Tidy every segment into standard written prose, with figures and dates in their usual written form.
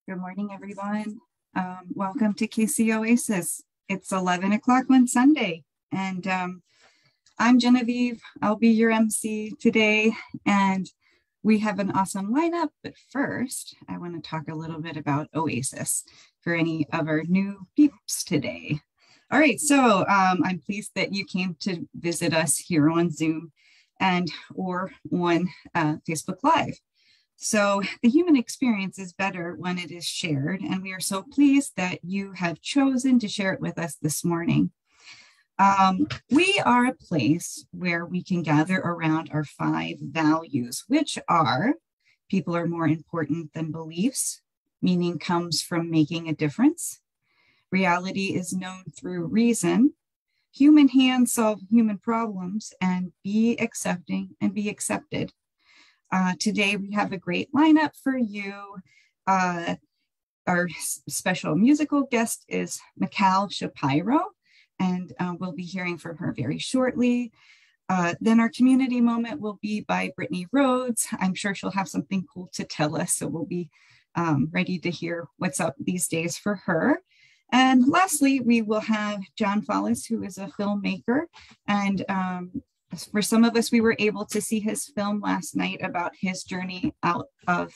Good morning, everyone. Welcome to KC Oasis. It's 11 o'clock one Sunday, and I'm Genevieve. I'll be your MC today, and we have an awesome lineup. But first, I want to talk a little bit about Oasis for any of our new peeps today. All right, so I'm pleased that you came to visit us here on Zoom and or on Facebook Live. So the human experience is better when it is shared, and we are so pleased that you have chosen to share it with us this morning. We are a place where we can gather around our 5 values, which are: people are more important than beliefs, meaning comes from making a difference. Reality is known through reason. Human hands solve human problems, and be accepting and be accepted. Today, we have a great lineup for you. Our special musical guest is Mikal Shapiro, and we'll be hearing from her very shortly. Then our community moment will be by Brittani Rhoades. I'm sure she'll have something cool to tell us, so we'll be ready to hear what's up these days for her. And lastly, we will have John Follis, who is a filmmaker, and for some of us, we were able to see his film last night about his journey out of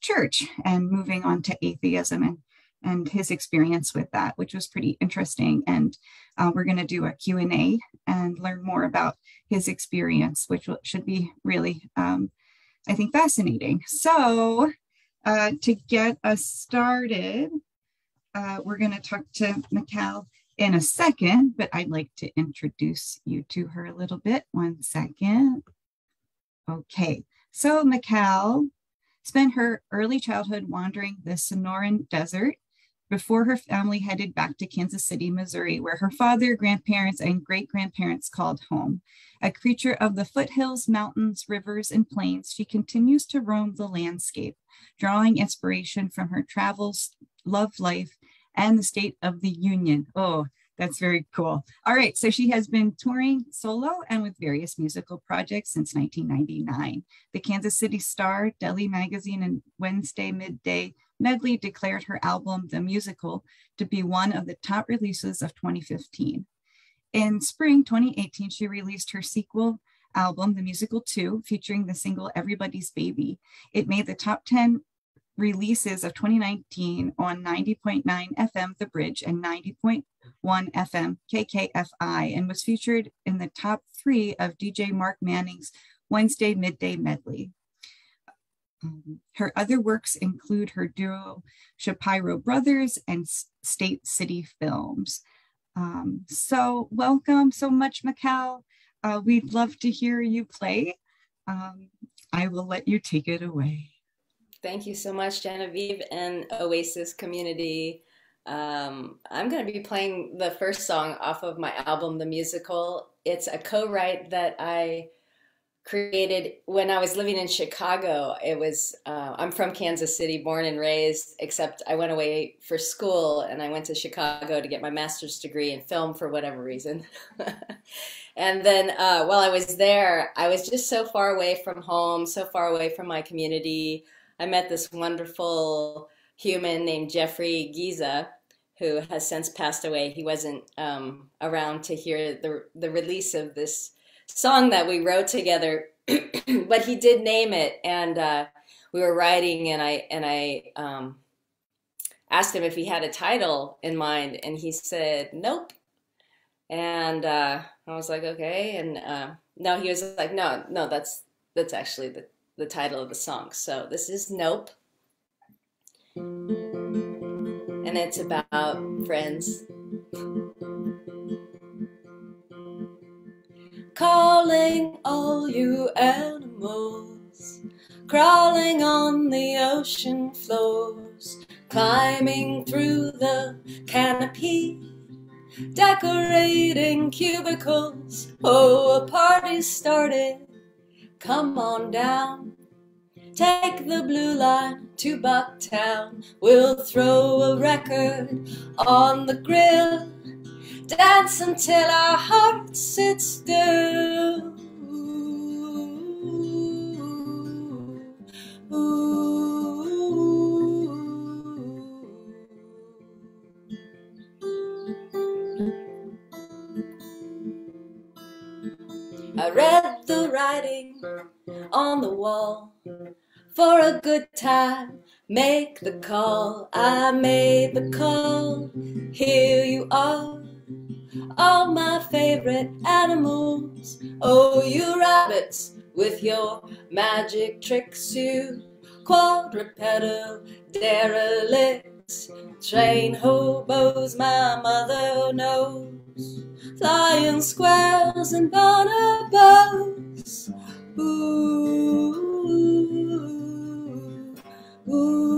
church and moving on to atheism and his experience with that, which was pretty interesting. And we're going to do a Q&A and learn more about his experience, which should be really, I think, fascinating. So to get us started, we're going to talk to Mikal in a second, but I'd like to introduce you to her a little bit. 1 second. Okay, so Mikal spent her early childhood wandering the Sonoran Desert before her family headed back to Kansas City, Missouri, where her father, grandparents, and great-grandparents called home. A creature of the foothills, mountains, rivers, and plains, she continues to roam the landscape, drawing inspiration from her travels, love life, and the State of the Union. Oh, that's very cool. All right, so she has been touring solo and with various musical projects since 1999. The Kansas City Star, Deli Magazine, and Wednesday Midday Medley declared her album, The Musical, to be one of the top releases of 2015. In spring 2018, she released her sequel album, The Musical 2, featuring the single Everybody's Baby. It made the top 10 releases of 2019 on 90.9 FM The Bridge and 90.1 FM KKFI, and was featured in the top 3 of DJ Mark Manning's Wednesday Midday Medley. Her other works include her duo Shapiro Brothers and State City Films. So welcome so much, Mikal. We'd love to hear you play. I will let you take it away. Thank you so much, Genevieve and Oasis community. I'm going to be playing the first song off of my album, The Musical. It's a co-write that I created when I was living in Chicago. I'm from Kansas City, born and raised, except I went away for school and I went to Chicago to get my master's degree in film for whatever reason. And then while I was there, I was just so far away from home, so far away from my community. I met this wonderful human named Jeffrey Giza, who has since passed away. He wasn't around to hear the release of this song that we wrote together, but he did name it. And we were writing, and I asked him if he had a title in mind, and he said nope. And I was like, okay. And no, he was like, no, that's actually the title of the song. So this is Nope. And it's about friends. Calling all you animals, crawling on the ocean floors, climbing through the canopy, decorating cubicles. Oh, a party's started. Come on down, take the blue line to Bucktown. We'll throw a record on the grill, dance until our hearts sit still. Ooh, ooh, writing on the wall. For a good time, make the call. I made the call, here you are. All my favorite animals. Oh, you rabbits with your magic tricks, you quadrupedal derelicts, train hobos my mother knows, flying squirrels and bonobos. Ooh, ooh, ooh.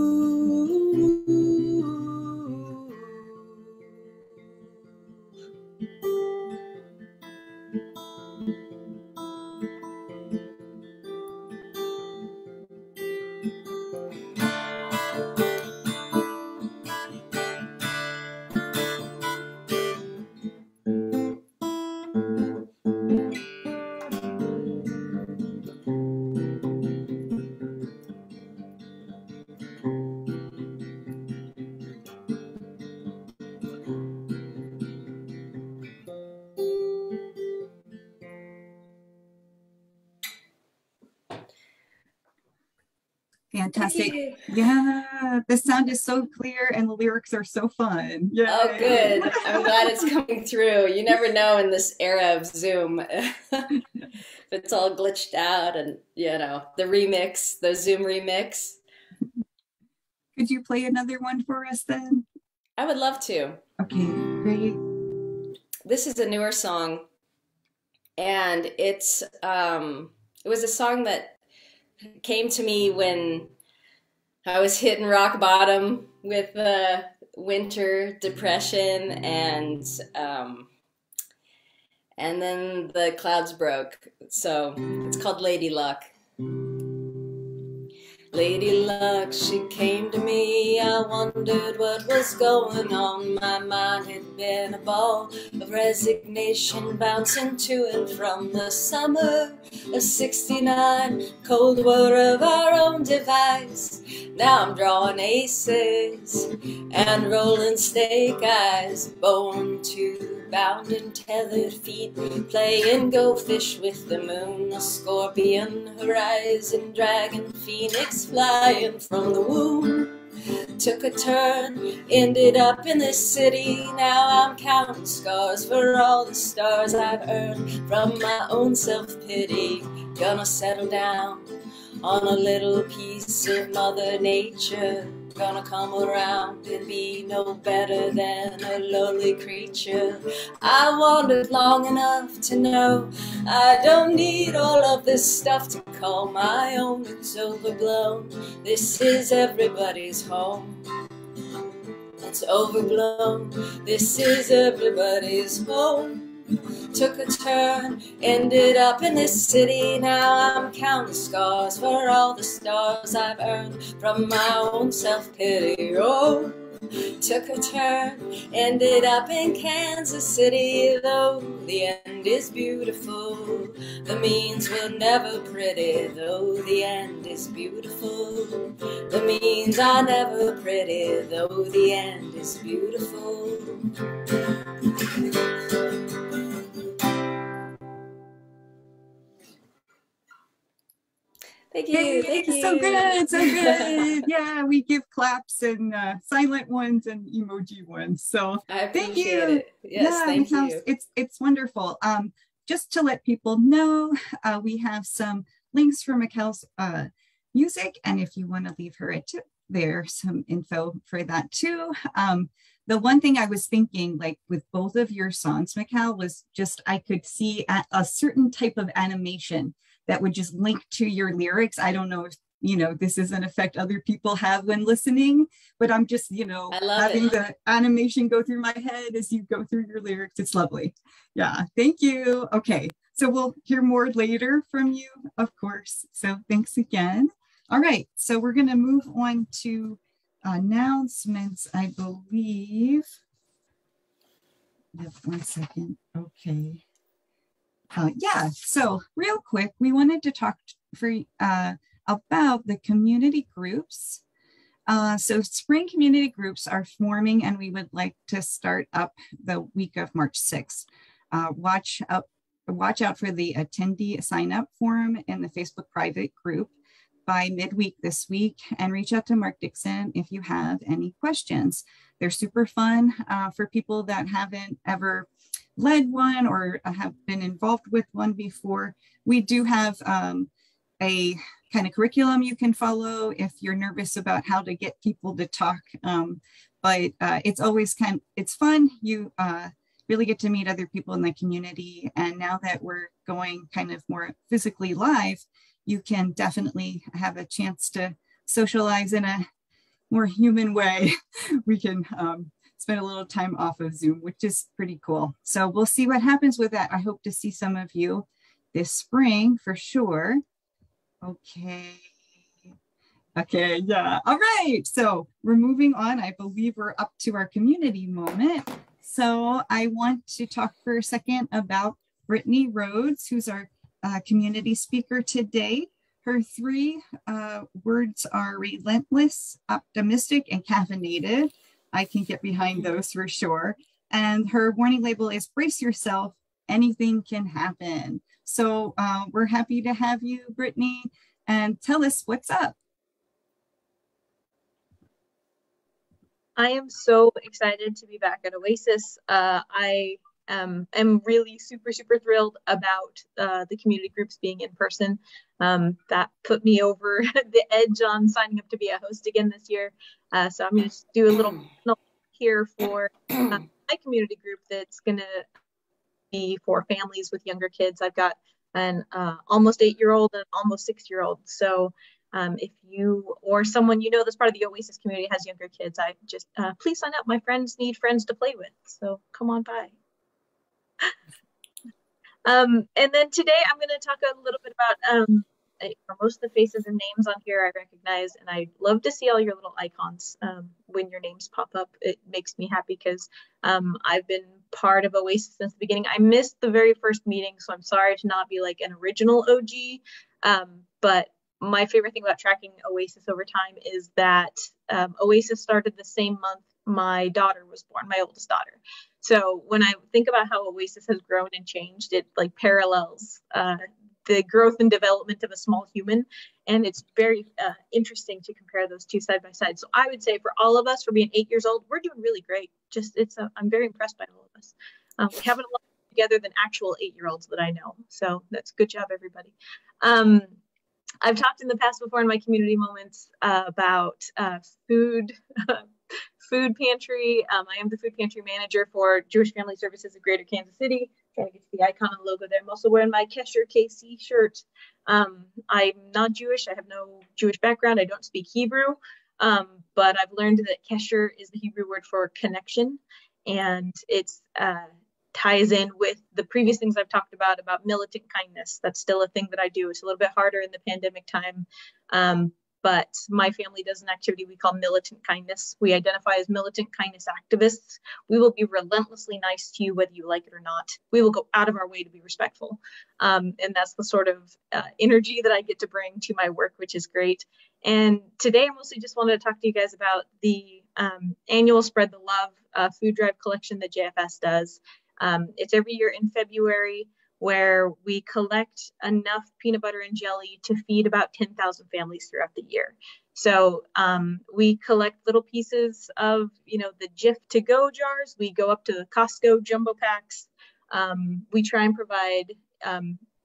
Fantastic. Yeah, the sound is so clear and the lyrics are so fun. Yeah. Oh, good. I'm glad it's coming through. You never know in this era of Zoom if it's all glitched out and, you know, the remix, the Zoom remix. Could you play another one for us then? I would love to. Okay, great. This is a newer song, and it was a song that came to me when I was hitting rock bottom with winter depression, and then the clouds broke. So it's called Lady Luck. Lady Luck, she came to me, I wondered what was going on. My mind had been a ball of resignation, bouncing to and from the summer of '69, cold war of our own device. Now I'm drawing aces and rolling snake eyes, born to bound and tethered feet, playing go fish with the moon, a scorpion, horizon, dragon, phoenix flying from the womb. Took a turn, ended up in this city. Now I'm counting scars for all the stars I've earned from my own self-pity. Gonna settle down on a little piece of Mother Nature. Gonna come around and be no better than a lowly creature. I wandered long enough to know I don't need all of this stuff to call my own. It's overblown. This is everybody's home. It's overblown. This is everybody's home. Took a turn, ended up in this city. Now I'm counting scars for all the stars I've earned from my own self-pity. Oh, took a turn, ended up in Kansas City. Though the end is beautiful, the means were never pretty. Though the end is beautiful, the means are never pretty. Though the end is beautiful. Thank you. Thank you. So good. So good. Yeah, we give claps and silent ones and emoji ones. So thank you. Yes, yeah, thank you. It's wonderful. Just to let people know, we have some links for Mikkel's music, and if you want to leave her a tip, there's some info for that too. The one thing I was thinking, like with both of your songs, Mikkel, was just I could see a certain type of animation that would just link to your lyrics. I don't know if, this is an effect other people have when listening, but I'm just, having the animation go through my head as you go through your lyrics. It's lovely. Yeah, thank you. Okay, so we'll hear more later from you, of course. So thanks again. All right, so we're gonna move on to announcements, I believe. One second, okay. Yeah, so real quick, we wanted to talk about the community groups. So spring community groups are forming, and we would like to start up the week of March 6th. Watch out watch out for the attendee sign up form in the Facebook private group by midweek this week, and reach out to Mark Dixon if you have any questions. They're super fun for people that haven't ever led one or have been involved with one before. We do have a kind of curriculum you can follow if you're nervous about how to get people to talk. But it's always it's fun. You really get to meet other people in the community. And now that we're going kind of more physically live, you can definitely have a chance to socialize in a more human way. We can spend a little time off of Zoom, which is pretty cool. So we'll see what happens with that. I hope to see some of you this spring for sure. Okay. Okay, yeah. All right. So we're moving on. I believe we're up to our community moment. So I want to talk for a second about Brittani Rhoades, who's our community speaker today. Her three words are relentless, optimistic, and caffeinated. I can get behind those for sure. And her warning label is brace yourself, anything can happen. So we're happy to have you, Brittani, and tell us what's up. I am so excited to be back at Oasis. I am really super thrilled about the community groups being in person. That put me over the edge on signing up to be a host again this year. So I'm going to do a little here for my community group that's going to be for families with younger kids. I've got an almost 8-year-old and almost 6-year-old. So if you or someone you know that's part of the Oasis community has younger kids, I just please sign up. My friends need friends to play with, so come on by. And then today I'm going to talk a little bit about most of the faces and names on here I recognize, and I love to see all your little icons when your names pop up. It makes me happy because I've been part of Oasis since the beginning. I missed the very first meeting, so I'm sorry to not be like an original OG, but my favorite thing about tracking Oasis over time is that Oasis started the same month my daughter was born, my oldest daughter. So when I think about how Oasis has grown and changed, it like parallels the growth and development of a small human. And it's very interesting to compare those two side by side. So I would say for all of us, for being 8 years old, we're doing really great. I'm very impressed by all of us. We haven't a lot together than actual 8-year-olds that I know. So that's good job, everybody. I've talked in the past before in my community moments about food pantry. I am the food pantry manager for Jewish Family Services of Greater Kansas City. Trying to get to the icon and logo there. I'm also wearing my Kesher KC shirt. I'm not Jewish. I have no Jewish background. I don't speak Hebrew, but I've learned that Kesher is the Hebrew word for connection, and it's ties in with the previous things I've talked about militant kindness. That's still a thing that I do. It's a little bit harder in the pandemic time, but my family does an activity we call militant kindness. We identify as militant kindness activists. We will be relentlessly nice to you whether you like it or not. We will go out of our way to be respectful. And that's the sort of energy that I get to bring to my work, which is great. And today I mostly just wanted to talk to you guys about the annual Spread the Love food drive collection that JFS does. It's every year in February, where we collect enough peanut butter and jelly to feed about 10,000 families throughout the year. So we collect little pieces of, the Jif to go jars. We go up to the Costco jumbo packs. We try and provide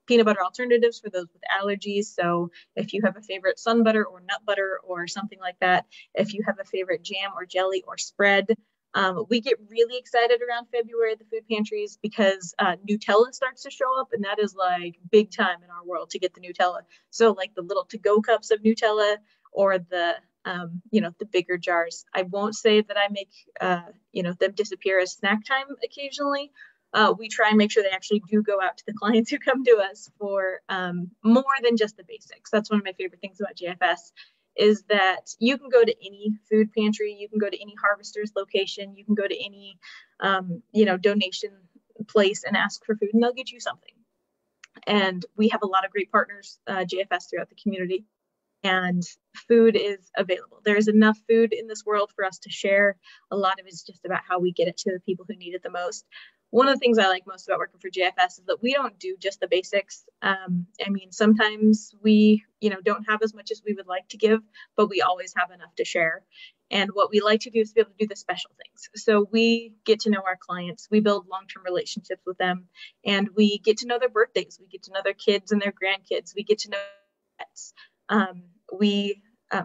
peanut butter alternatives for those with allergies. So if you have a favorite sun butter or nut butter or something like that, if you have a favorite jam or jelly or spread, we get really excited around February at the food pantries because Nutella starts to show up, and that is like big time in our world to get the Nutella. So like the little to-go cups of Nutella or the bigger jars. I won't say that I make them disappear as snack time occasionally. We try and make sure they actually do go out to the clients who come to us for more than just the basics. That's one of my favorite things about JFS. Is that you can go to any food pantry, you can go to any harvester's location, you can go to any, donation place and ask for food, and they'll get you something. And we have a lot of great partners, JFS, throughout the community, and food is available. There is enough food in this world for us to share. A lot of it is just about how we get it to the people who need it the most. one of the things I like most about working for JFS is that we don't do just the basics. I mean, sometimes we, don't have as much as we would like to give, but we always have enough to share. And what we like to do is be able to do the special things. So we get to know our clients, we build long-term relationships with them, and we get to know their birthdays, we get to know their kids and their grandkids, we get to know pets.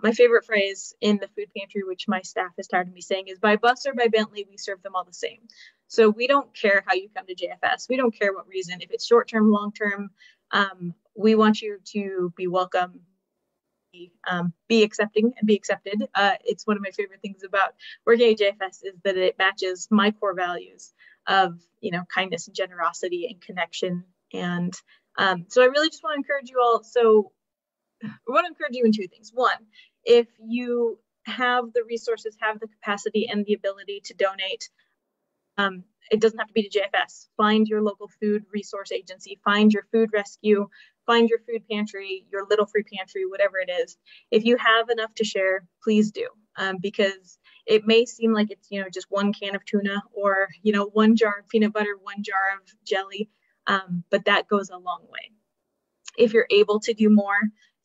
My favorite phrase in the food pantry, which my staff has tired of me saying, is by bus or by Bentley, we serve them all the same. So we don't care how you come to JFS. We don't care what reason. If it's short-term, long-term, we want you to be welcome, be accepting and be accepted. It's one of my favorite things about working at JFS is that it matches my core values of, kindness and generosity and connection. And so I really just want to encourage you all. So I want to encourage you in two things. One, if you have the resources, have the capacity and the ability to donate, it doesn't have to be to JFS. Find your local food resource agency, find your food rescue, find your food pantry, your little free pantry, whatever it is. If you have enough to share, please do, because it may seem like it's, just one can of tuna or, one jar of peanut butter, one jar of jelly, but that goes a long way. If you're able to do more,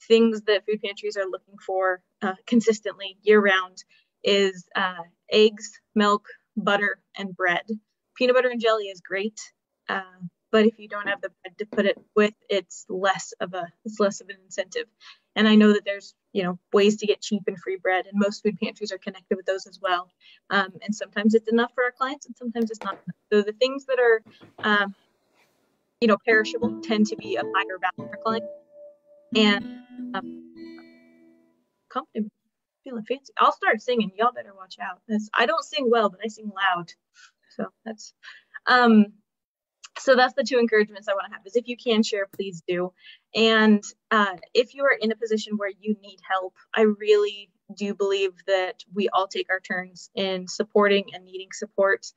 things that food pantries are looking for consistently year-round is eggs, milk, butter, and bread. Peanut butter and jelly is great, but if you don't have the bread to put it with, it's less of an incentive. And I know that there's ways to get cheap and free bread, and most food pantries are connected with those as well. And sometimes it's enough for our clients, and sometimes it's not enough. So the things that are perishable tend to be of higher value for clients. And company feeling fancy. I'll start singing. Y'all better watch out. I don't sing well, but I sing loud. So that's the two encouragements I want to have is if you can share, please do. And if you are in a position where you need help, I really do believe that we all take our turns in supporting and needing support.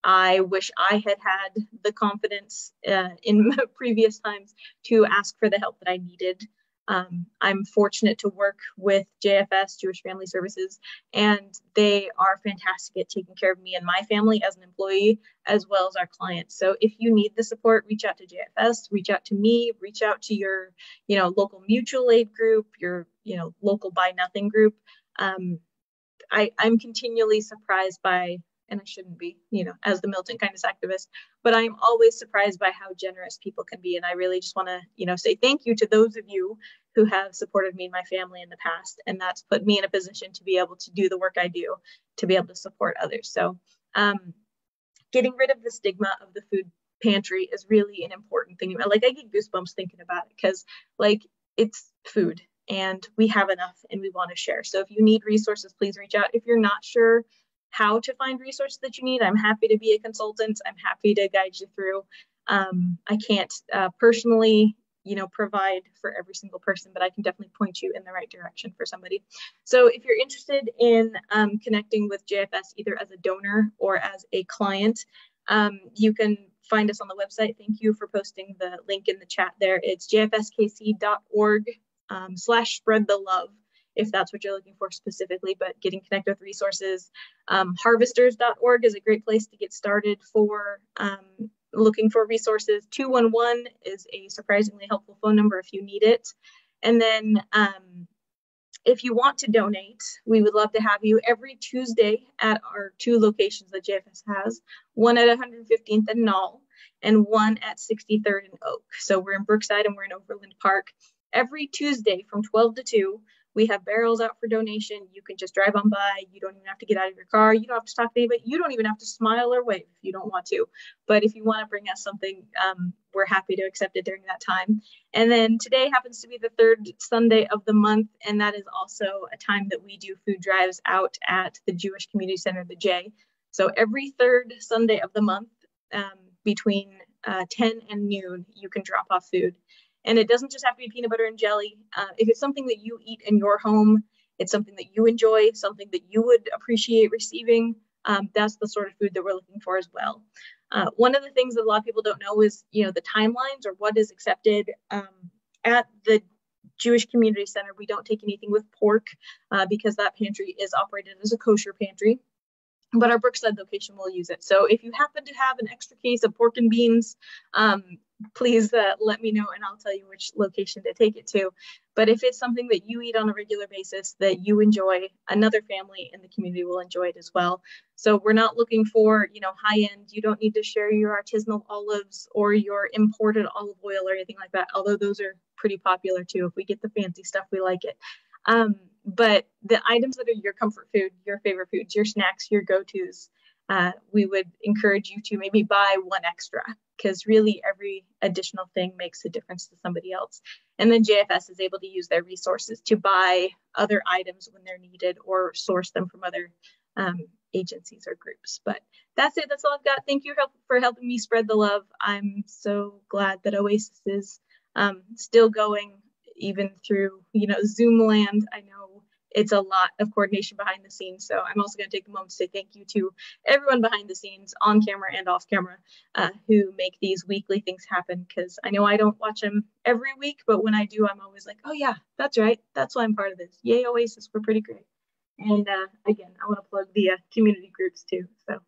I wish I had the confidence in previous times to ask for the help that I needed. I'm fortunate to work with JFS, Jewish Family Services, and they are fantastic at taking care of me and my family as an employee, as well as our clients. So if you need the support, reach out to JFS, reach out to me, reach out to your, local mutual aid group, your, local Buy Nothing group. I'm continually surprised by, and I shouldn't be, as the Milton kindness activist, but I'm always surprised by how generous people can be. And I really just want to, say thank you to those of you who have supported me and my family in the past. And that's put me in a position to be able to do the work I do, to be able to support others. So getting rid of the stigma of the food pantry is really an important thing. Like, I get goosebumps thinking about it because, it's food and we have enough and we want to share. So if you need resources, please reach out. If you're not sure how to find resources that you need, I'm happy to be a consultant. I'm happy to guide you through. I can't personally, provide for every single person, but I can definitely point you in the right direction for somebody. So if you're interested in connecting with JFS, either as a donor or as a client, you can find us on the website. Thank you for posting the link in the chat there. It's jfskc.org/spread the love, if that's what you're looking for specifically, but getting connected with resources. Harvesters.org is a great place to get started for looking for resources. 211 is a surprisingly helpful phone number if you need it. And then if you want to donate, we would love to have you every Tuesday at our two locations that JFS has, one at 115th and Knoll and one at 63rd and Oak. So we're in Brookside and we're in Overland Park. Every Tuesday from 12 to 2, we have barrels out for donation. You can just drive on by. You don't even have to get out of your car. You don't have to talk to anybody. You don't even have to smile or wave if you don't want to. But if you want to bring us something, we're happy to accept it during that time. And then today happens to be the third Sunday of the month. And that is also a time that we do food drives out at the Jewish Community Center, the J. So every third Sunday of the month, between 10 and noon, you can drop off food. And it doesn't just have to be peanut butter and jelly. If it's something that you eat in your home, it's something that you enjoy, something that you would appreciate receiving, that's the sort of food that we're looking for as well. One of the things that a lot of people don't know is, the timelines or what is accepted at the Jewish Community Center. We don't take anything with pork because that pantry is operated as a kosher pantry. but our Brookside location will use it. So if you happen to have an extra case of pork and beans, please let me know and I'll tell you which location to take it to. But if it's something that you eat on a regular basis that you enjoy, another family in the community will enjoy it as well. So we're not looking for, high end. You don't need to share your artisanal olives or your imported olive oil or anything like that, although those are pretty popular too. If we get the fancy stuff, we like it. But the items that are your comfort food, your favorite foods, your snacks, your go-tos, we would encourage you to maybe buy one extra, because really every additional thing makes a difference to somebody else. And then JFS is able to use their resources to buy other items when they're needed or source them from other agencies or groups. But that's it. That's all I've got. Thank you for helping me spread the love. I'm so glad that Oasis is still going, even through, Zoom land. I know it's a lot of coordination behind the scenes. So I'm also going to take a moment to say thank you to everyone behind the scenes, on camera and off camera, who make these weekly things happen. Because I know I don't watch them every week, but when I do, I'm always like, oh yeah, that's right. That's why I'm part of this. Yay, Oasis, we're pretty great. And again, I want to plug the community groups too. So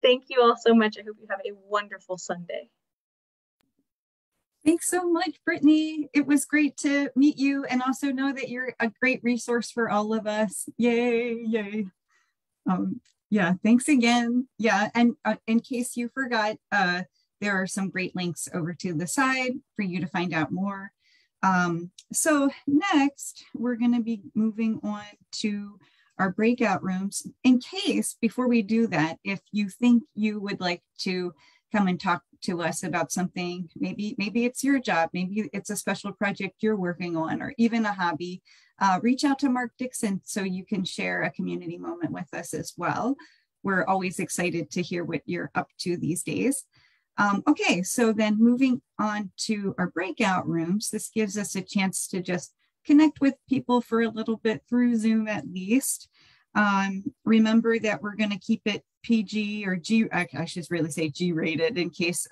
thank you all so much. I hope you have a wonderful Sunday. Thanks so much, Brittany. It was great to meet you and also know that you're a great resource for all of us. Yay, yay. Yeah, thanks again. Yeah, and in case you forgot, there are some great links over to the side for you to find out more. So next, we're going to be moving on to our breakout rooms. In case, before we do that, if you think you would like to come and talk to us about something, maybe it's your job, maybe it's a special project you're working on, or even a hobby, reach out to Mark Dixon so you can share a community moment with us as well. We're always excited to hear what you're up to these days. Okay, so then moving on to our breakout rooms, this gives us a chance to just connect with people for a little bit through Zoom at least. Remember that we're going to keep it PG or G, I should really say G-rated, in case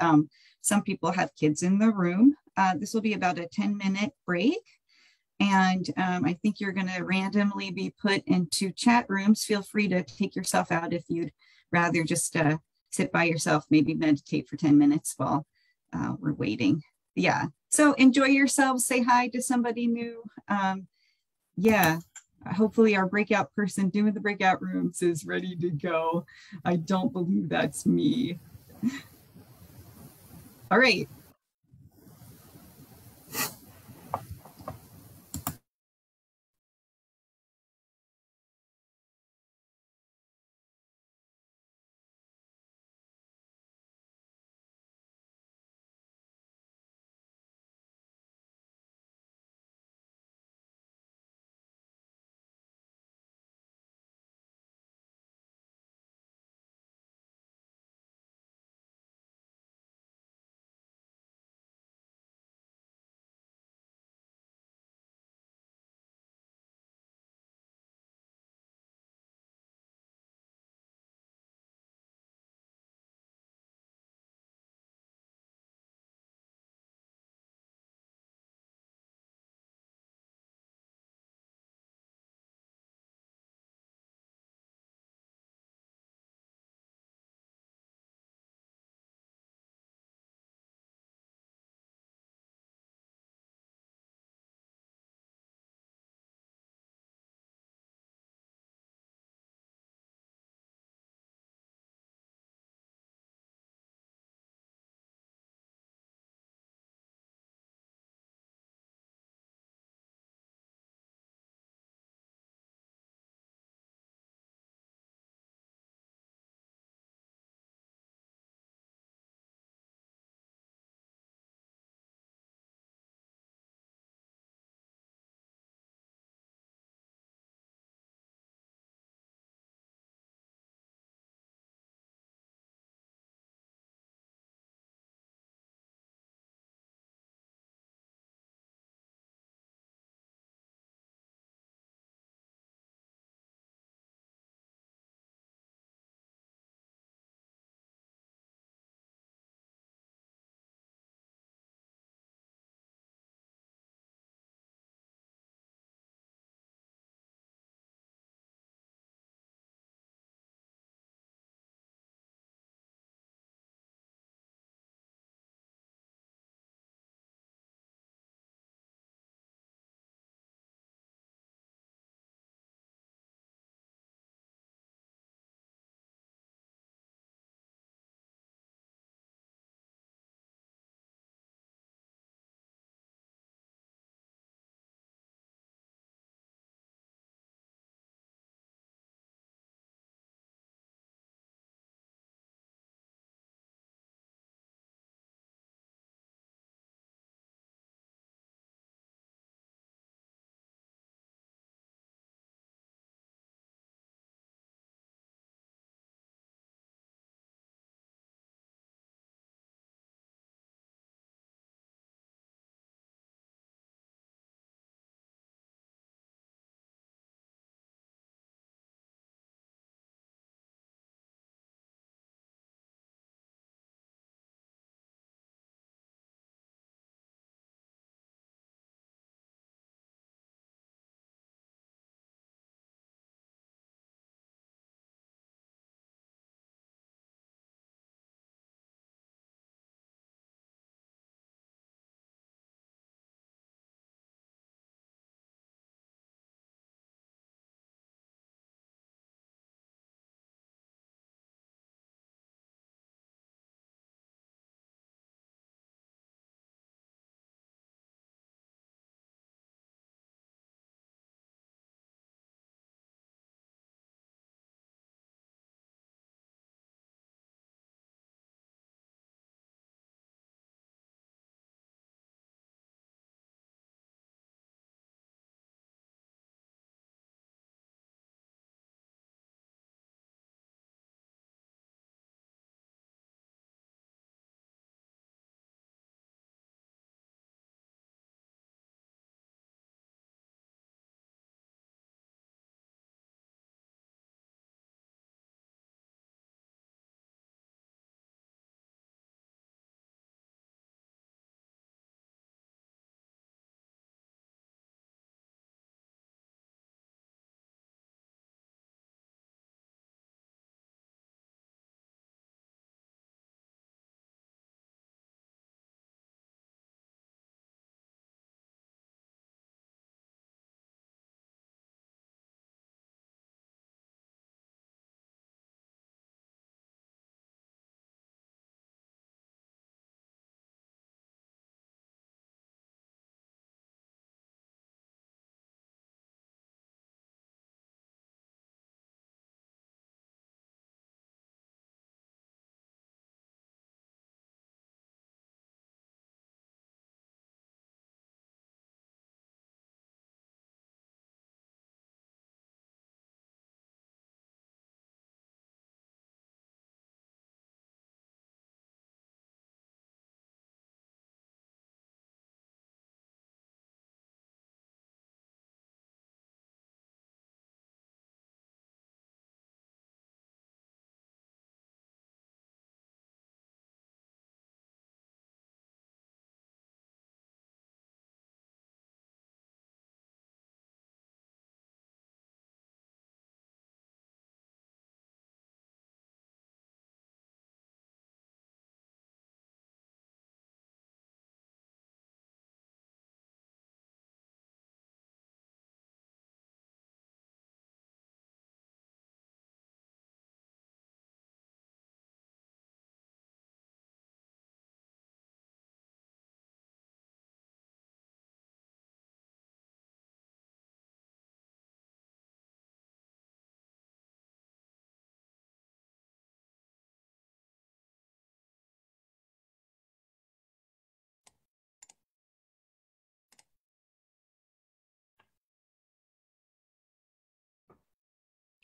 some people have kids in the room. This will be about a 10-minute break. And I think you're going to randomly be put into chat rooms. Feel free to take yourself out if you'd rather just sit by yourself, maybe meditate for 10 minutes while we're waiting. Yeah, so enjoy yourselves. Say hi to somebody new. Yeah. Hopefully our breakout person doing the breakout rooms is ready to go. I don't believe that's me. All right.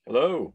Hello.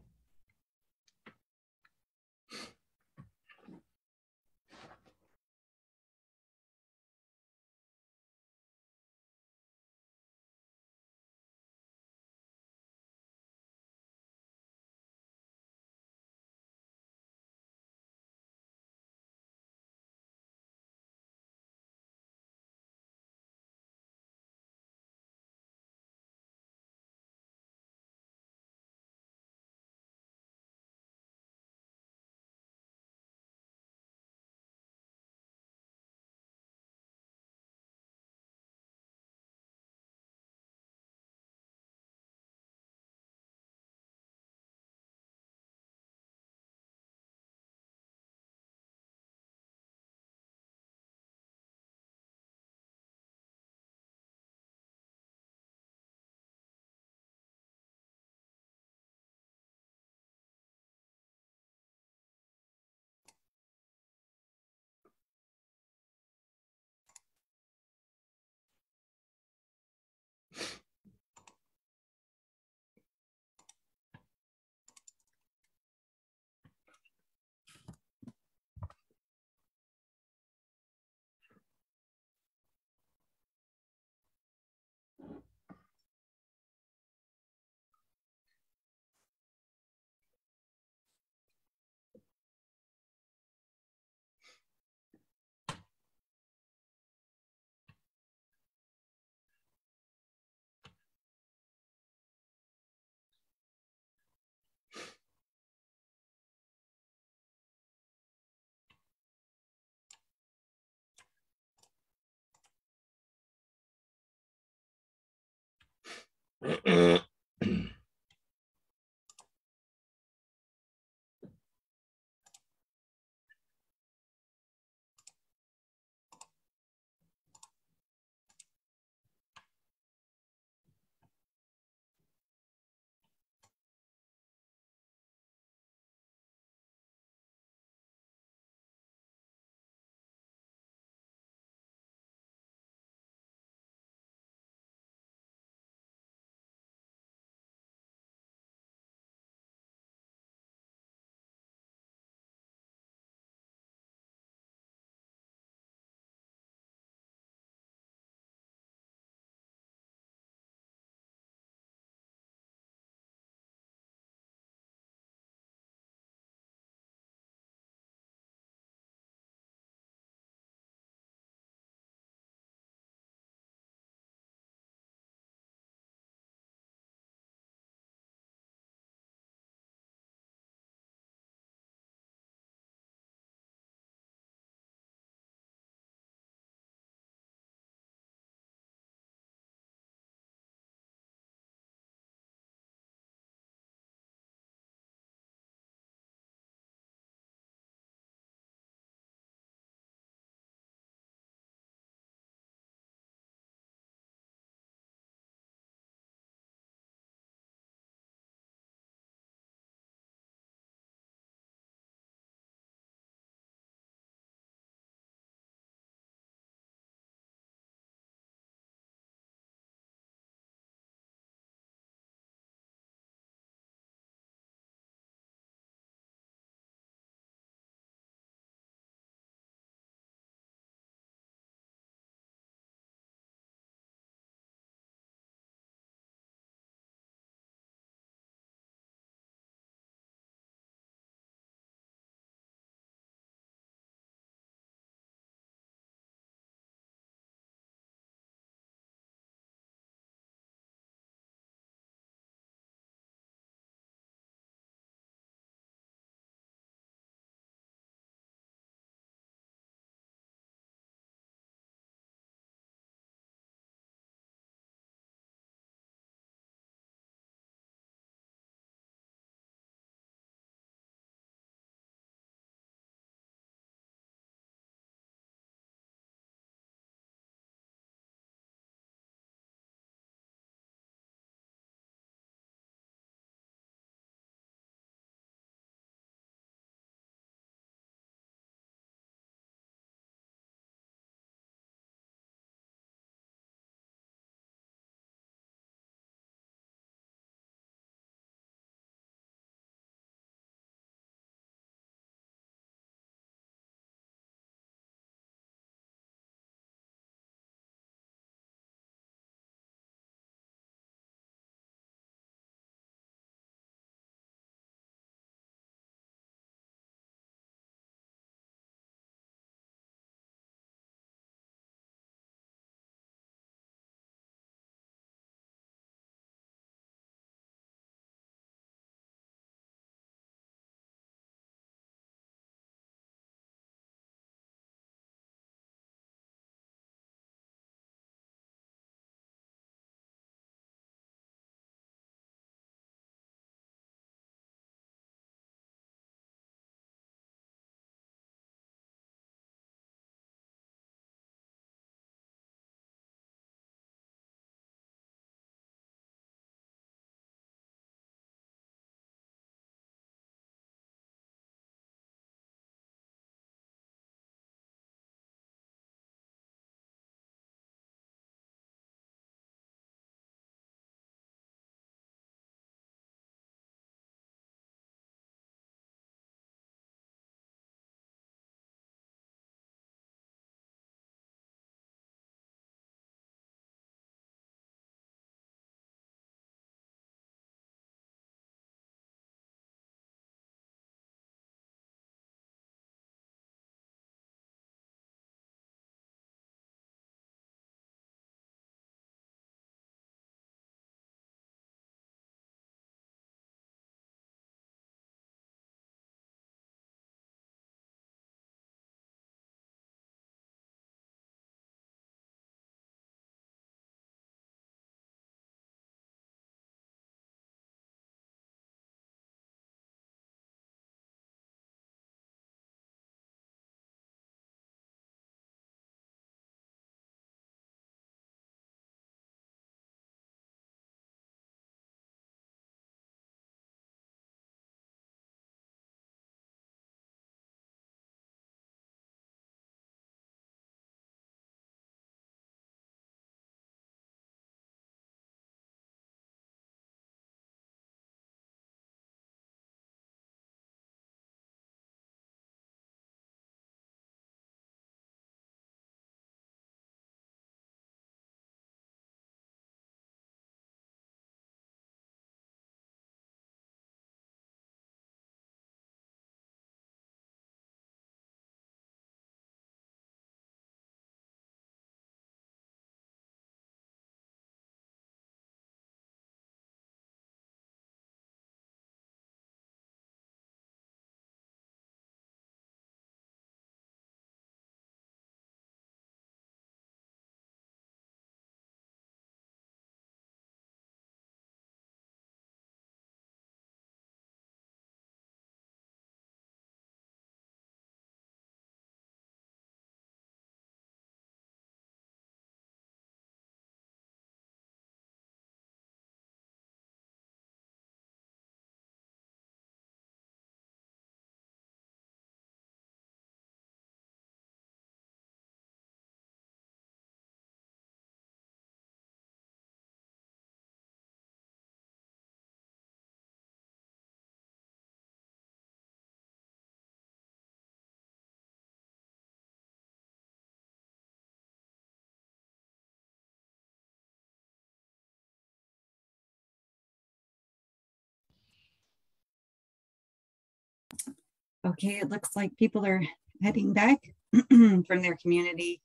Okay, it looks like people are heading back from their community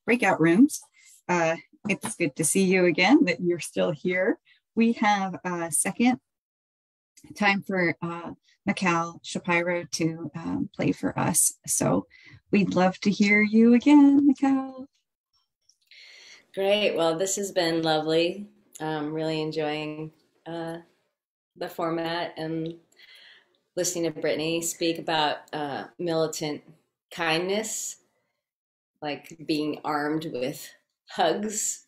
breakout rooms. It's good to see you again, that you're still here. We have a second time for Mikal Shapiro to play for us. So we'd love to hear you again, Mikal. Great. Well, this has been lovely. Really enjoying the format and listening to Brittani speak about militant kindness, like being armed with hugs.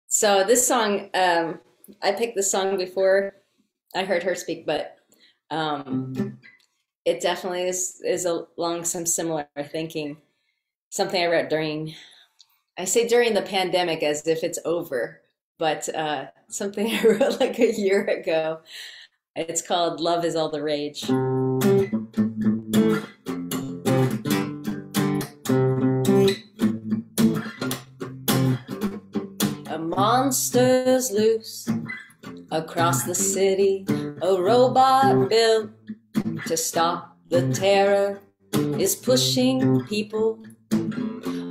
So this song, I picked the song before I heard her speak, but it definitely is along some similar thinking. Something I wrote I say during the pandemic as if it's over, but something I wrote like a year ago. It's called Love is All the Rage. A monster's loose across the city, a robot built to stop the terror is pushing people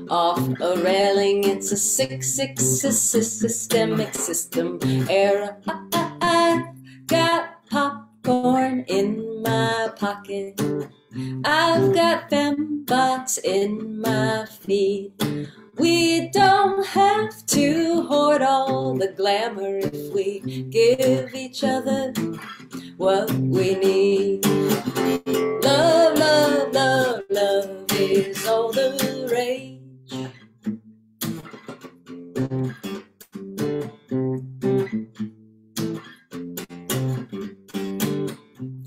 off a railing. It's a sick systemic system error. I got popcorn in my pocket. I've got fembots in my feed. We don't have to hoard all the glamour if we give each other what we need. Love, love, love, love is all the rage.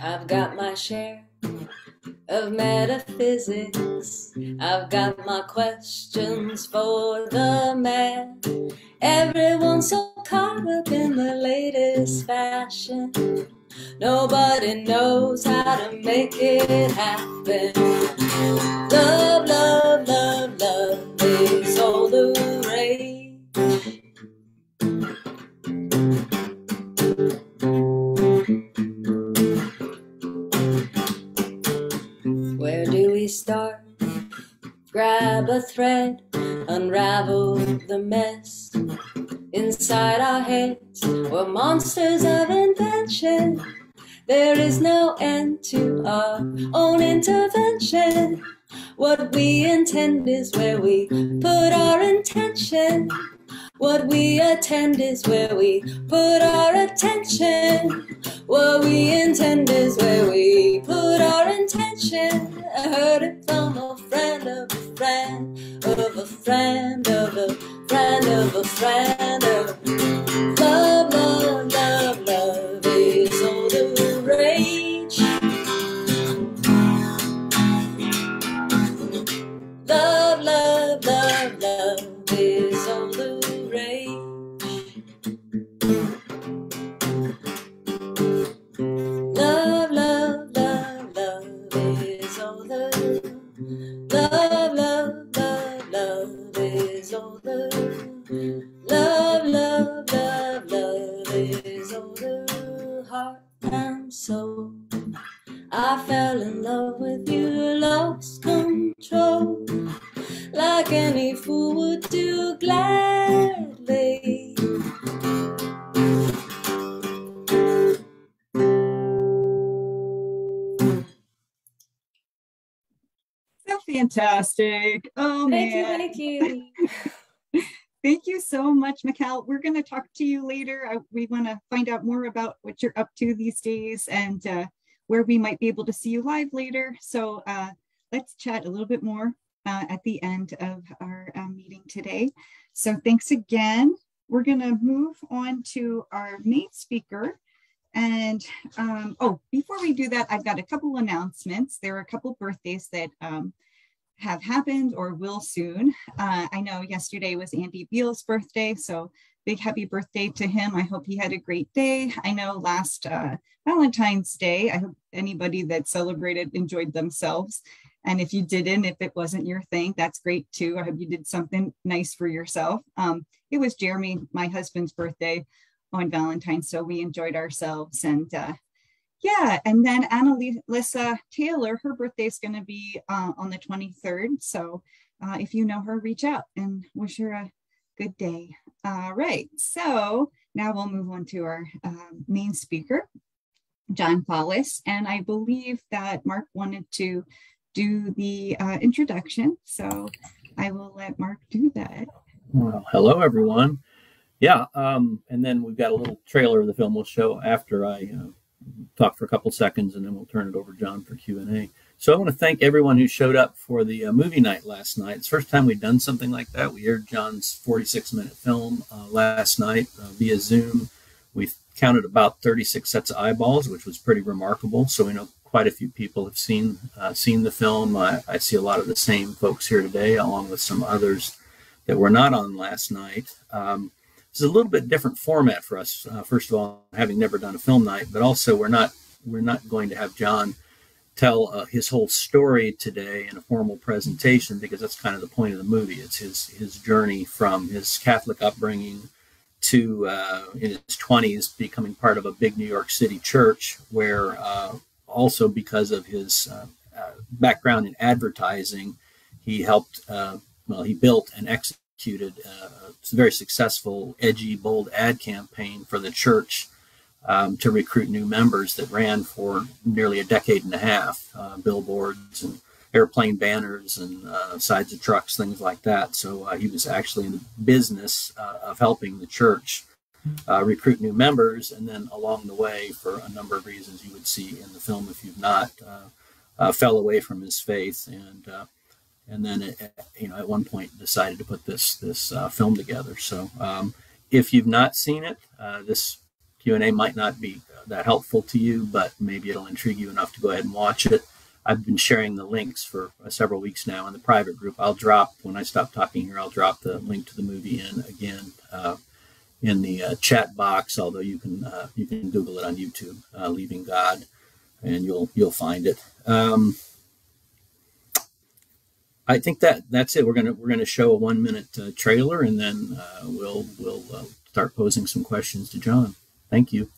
I've got my share of metaphysics. I've got my questions for the man. Everyone's so caught up in the latest fashion. Nobody knows how to make it happen. Love, love, love, love is all the rage. Where do we start? Grab a thread, unravel the mess inside our heads. We're monsters of invention. There is no end to our own intervention. What we intend is where we put our intention. What we attend is where we put our attention. What we intend is where we put our intention. I heard it from a friend of a friend of a friend of a friend of a friend of love, love, love, love is all the rage. Love, love, love, love is all the rage. Love, love, love, love is all the love, love, love, love is all the love, love, love, love is all the heart and soul. I fell in love with you, lost control, like any fool would do gladly. So fantastic. Oh, man. Thank you. Thank you so much, Mikal. We're going to talk to you later. We want to find out more about what you're up to these days and where we might be able to see you live later. So let's chat a little bit more at the end of our meeting today. So thanks again. We're going to move on to our main speaker. And before we do that, I've got a couple announcements. There are a couple birthdays that have happened or will soon. I know yesterday was Andy Beal's birthday, so big happy birthday to him. I hope he had a great day. I know last Valentine's Day, I hope anybody that celebrated enjoyed themselves. And if you didn't, if it wasn't your thing, that's great too. I hope you did something nice for yourself. It was Jeremy, my husband's birthday on Valentine's, so we enjoyed ourselves, and Yeah, and then Annalisa Taylor, her birthday is going to be on the 23rd. So if you know her, reach out and wish her a good day. All right, so now we'll move on to our main speaker, John Follis. And I believe that Mark wanted to do the introduction. So I will let Mark do that. Well, hello, everyone. Yeah, and then we've got a little trailer of the film we'll show after I talk for a couple seconds, and then we'll turn it over to John for Q&A. So I want to thank everyone who showed up for the movie night last night. It's the first time we've done something like that. We aired John's 46-minute film last night via Zoom. We counted about 36 sets of eyeballs, which was pretty remarkable. So we know quite a few people have seen the film. I see a lot of the same folks here today, along with some others that were not on last night. It's a little bit different format for us. First of all, having never done a film night, but also we're not going to have John tell his whole story today in a formal presentation, because that's kind of the point of the movie. It's his journey from his Catholic upbringing to in his 20s becoming part of a big New York City church, where also because of his background in advertising, he helped. He built and executed a very successful, edgy, bold ad campaign for the church to recruit new members that ran for nearly a decade and a half, billboards and airplane banners and sides of trucks, things like that. So he was actually in the business of helping the church recruit new members. And then along the way, for a number of reasons you would see in the film if you've not, fell away from his faith, and then at one point decided to put this film together. So if you've not seen it, this Q&A might not be that helpful to you, but maybe it'll intrigue you enough to go ahead and watch it. I've been sharing the links for several weeks now in the private group. I'll drop, when I stop talking here, I'll drop the link to the movie in again in the chat box, although you can Google it on YouTube, Leaving God, and you'll find it. I think that's it. We're gonna show a 1-minute trailer, and then we'll start posing some questions to John. Thank you.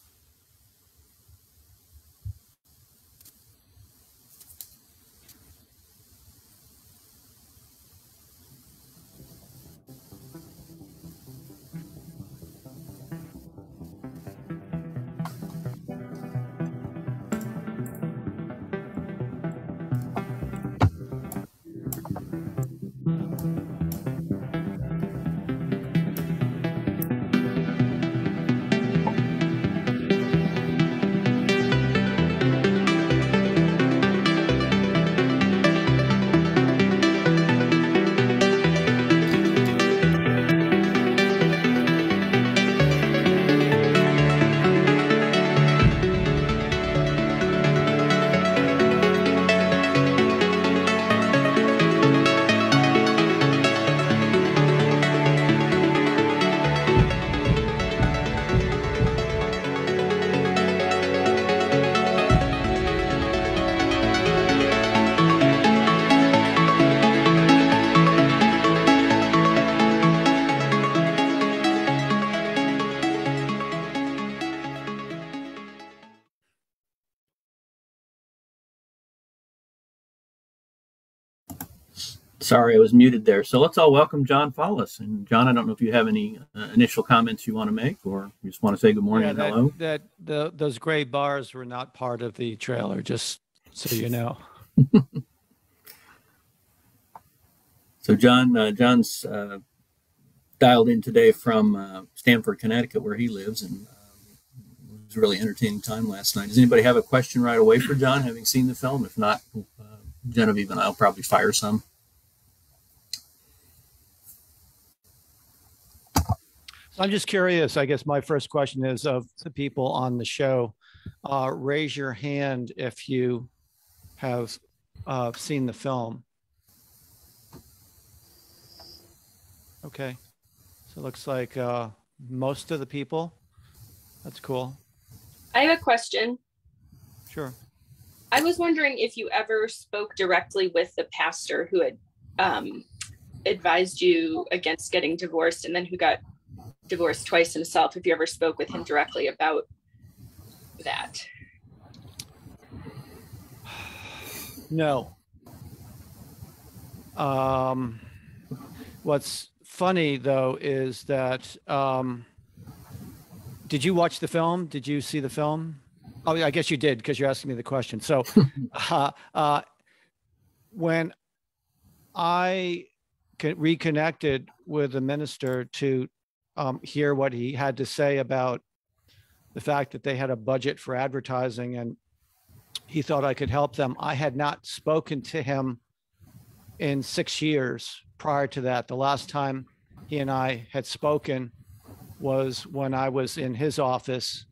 Sorry, I was muted there. So let's all welcome John Follis. And John, I don't know if you have any initial comments you want to make, or you just want to say good morning and hello. Those gray bars were not part of the trailer, just so you know. So John's dialed in today from Stamford, Connecticut, where he lives, and it was a really entertaining time last night. Does anybody have a question right away for John, having seen the film? If not, Genevieve and I'll probably fire some. So I'm just curious. I guess my first question is, of the people on the show, raise your hand if you have seen the film. Okay. So it looks like most of the people. That's cool. I have a question. Sure. I was wondering if you ever spoke directly with the pastor who had advised you against getting divorced, and then who got divorced twice himself, if you ever spoke with him directly about that. No. What's funny though is that did you watch the film? Did you see the film? Oh, I guess you did because you're asking me the question. So when I reconnected with the minister to hear what he had to say about the fact that they had a budget for advertising and he thought I could help them, I had not spoken to him in 6 years prior to that. The last time he and I had spoken was when I was in his office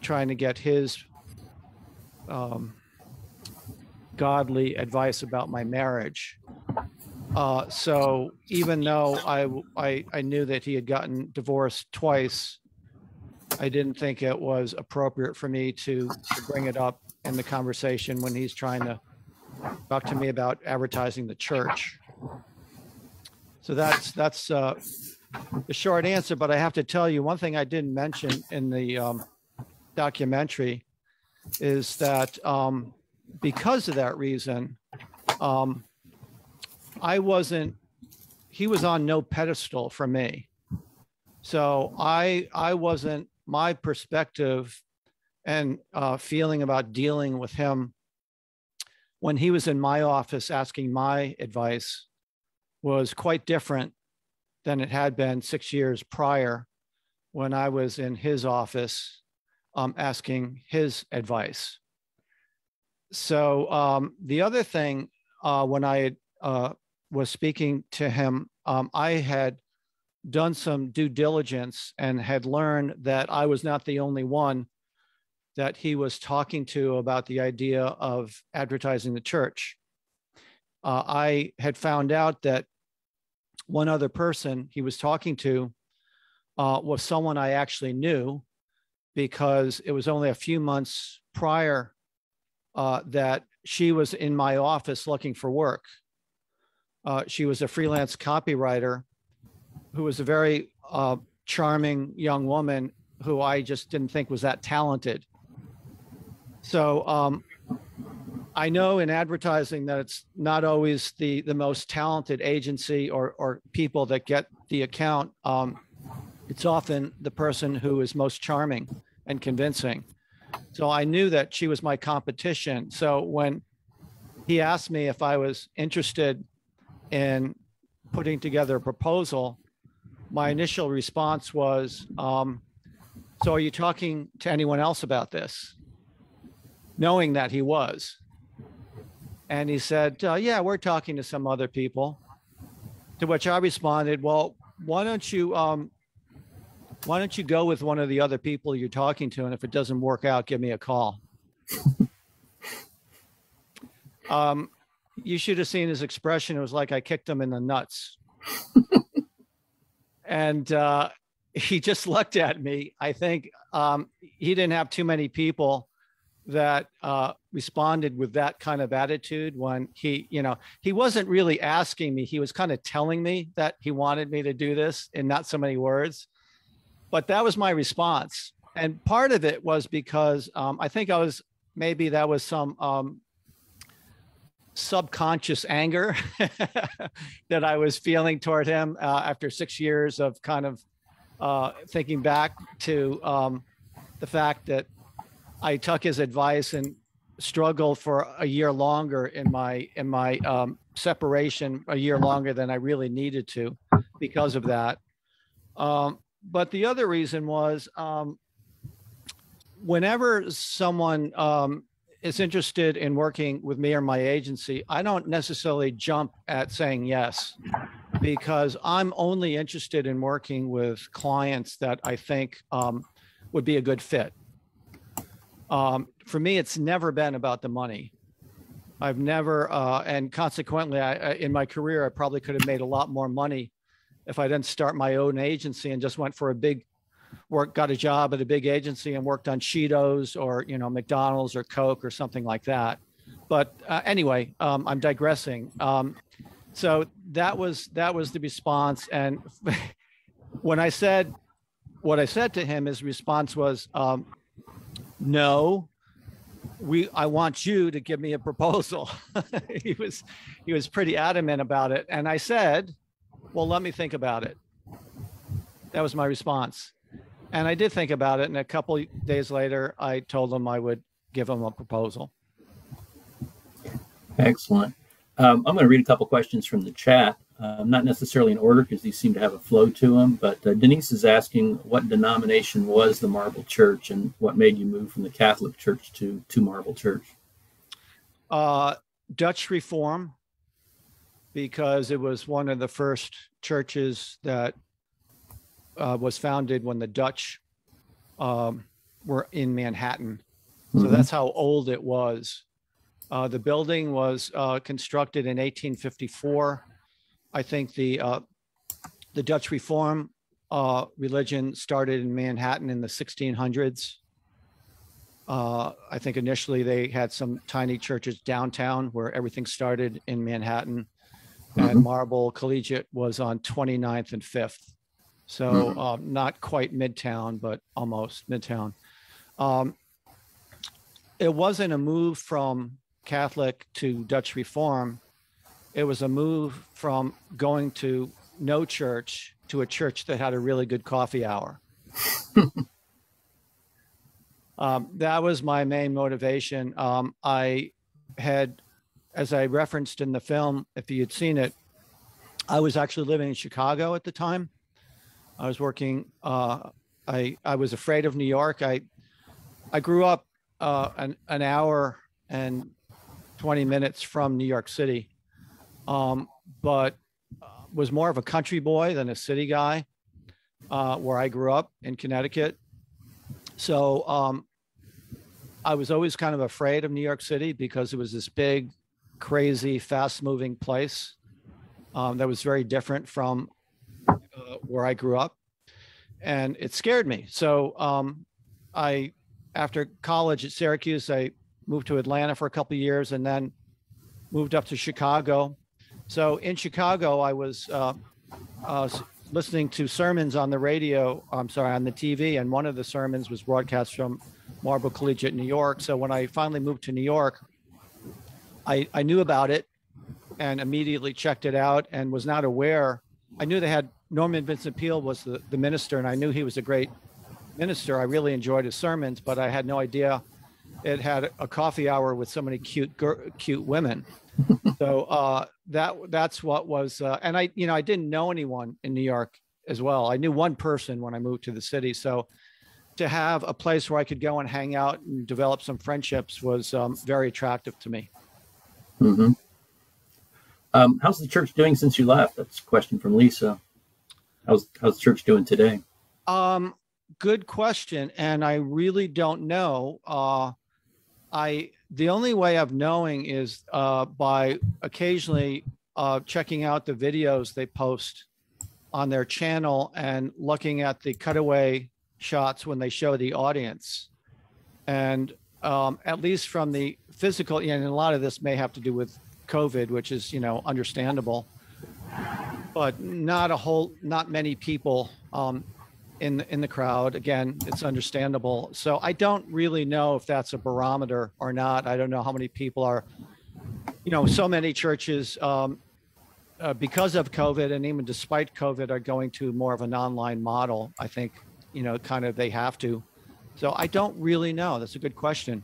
trying to get his godly advice about my marriage. So even though I knew that he had gotten divorced twice, I didn't think it was appropriate for me to bring it up in the conversation when he's trying to talk to me about advertising the church. So that's the short answer. But I have to tell you, one thing I didn't mention in the documentary is that because of that reason, he was on no pedestal for me. So I wasn't, my perspective and feeling about dealing with him when he was in my office asking my advice was quite different than it had been 6 years prior when I was in his office asking his advice. So the other thing, when I was speaking to him, I had done some due diligence and had learned that I was not the only one that he was talking to about the idea of advertising the church. I had found out that one other person he was talking to was someone I actually knew, because it was only a few months prior that she was in my office looking for work. She was a freelance copywriter who was a very charming young woman who I just didn't think was that talented. So I know in advertising that it's not always the most talented agency or people that get the account. It's often the person who is most charming and convincing. So I knew that she was my competition. So when he asked me if I was interested in putting together a proposal, my initial response was, so are you talking to anyone else about this? Knowing that he was. And he said, yeah, we're talking to some other people. To which I responded, well, why don't you go with one of the other people you're talking to, and if it doesn't work out, give me a call. You should have seen his expression. It was like I kicked him in the nuts. And he just looked at me. I think he didn't have too many people that responded with that kind of attitude when he wasn't really asking me. He was kind of telling me that he wanted me to do this in not so many words. But that was my response. And part of it was because I think maybe that was some subconscious anger that I was feeling toward him after 6 years of kind of thinking back to the fact that I took his advice and struggled for a year longer in my separation, a year longer than I really needed to because of that. But the other reason was whenever someone is interested in working with me or my agency, I don't necessarily jump at saying yes, because I'm only interested in working with clients that I think would be a good fit. For me, it's never been about the money. I've never, and consequently, in my career, I probably could have made a lot more money if I didn't start my own agency and just went for got a job at a big agency and worked on Cheetos or, McDonald's or Coke or something like that. But anyway, I'm digressing. So that was the response. And when I said what I said to him, his response was, no, I want you to give me a proposal. he was pretty adamant about it. And I said, well, let me think about it. That was my response. And I did think about it. And a couple of days later, I told him I would give him a proposal. Excellent. I'm going to read a couple questions from the chat, not necessarily in order because these seem to have a flow to them, but Denise is asking what denomination was the Marble Church and what made you move from the Catholic Church to Marble Church? Dutch Reform, because it was one of the first churches that was founded when the Dutch were in Manhattan. So that's how old it was. The building was constructed in 1854. I think the Dutch Reform religion started in Manhattan in the 1600s. I think initially they had some tiny churches downtown where everything started in Manhattan. And Marble Collegiate was on 29th and 5th. So not quite Midtown, but almost Midtown. It wasn't a move from Catholic to Dutch Reform. It was a move from going to no church to a church that had a really good coffee hour. That was my main motivation. I had, as I referenced in the film, if you had seen it, I was actually living in Chicago at the time. I was working, I was afraid of New York. I grew up an hour and 20 minutes from New York City, but was more of a country boy than a city guy, where I grew up in Connecticut. So I was always kind of afraid of New York City because it was this big, crazy, fast-moving place that was very different from where I grew up, and it scared me. So after college at Syracuse, I moved to Atlanta for a couple of years and then moved up to Chicago. So in Chicago, I was listening to sermons on the radio, on the TV, and one of the sermons was broadcast from Marble Collegiate, New York. So when I finally moved to New York, I knew about it and immediately checked it out and was not aware. I knew they had Norman Vincent Peale was the minister, and I knew he was a great minister. I really enjoyed his sermons, but I had no idea it had a coffee hour with so many cute women. So that's what was, and I didn't know anyone in New York as well. I knew one person when I moved to the city. So to have a place where I could go and hang out and develop some friendships was very attractive to me. How's the church doing since you left? That's a question from Lisa. How's the church doing today? Good question. And I really don't know. The only way of knowing is by occasionally checking out the videos they post on their channel and looking at the cutaway shots when they show the audience. And at least from the physical, and a lot of this may have to do with COVID, which is, understandable, but not many people in the crowd. Again, it's understandable. So I don't really know if that's a barometer or not. I don't know how many people are, so many churches, because of COVID and even despite COVID, are going to more of an online model. I think, kind of they have to. So I don't really know. That's a good question.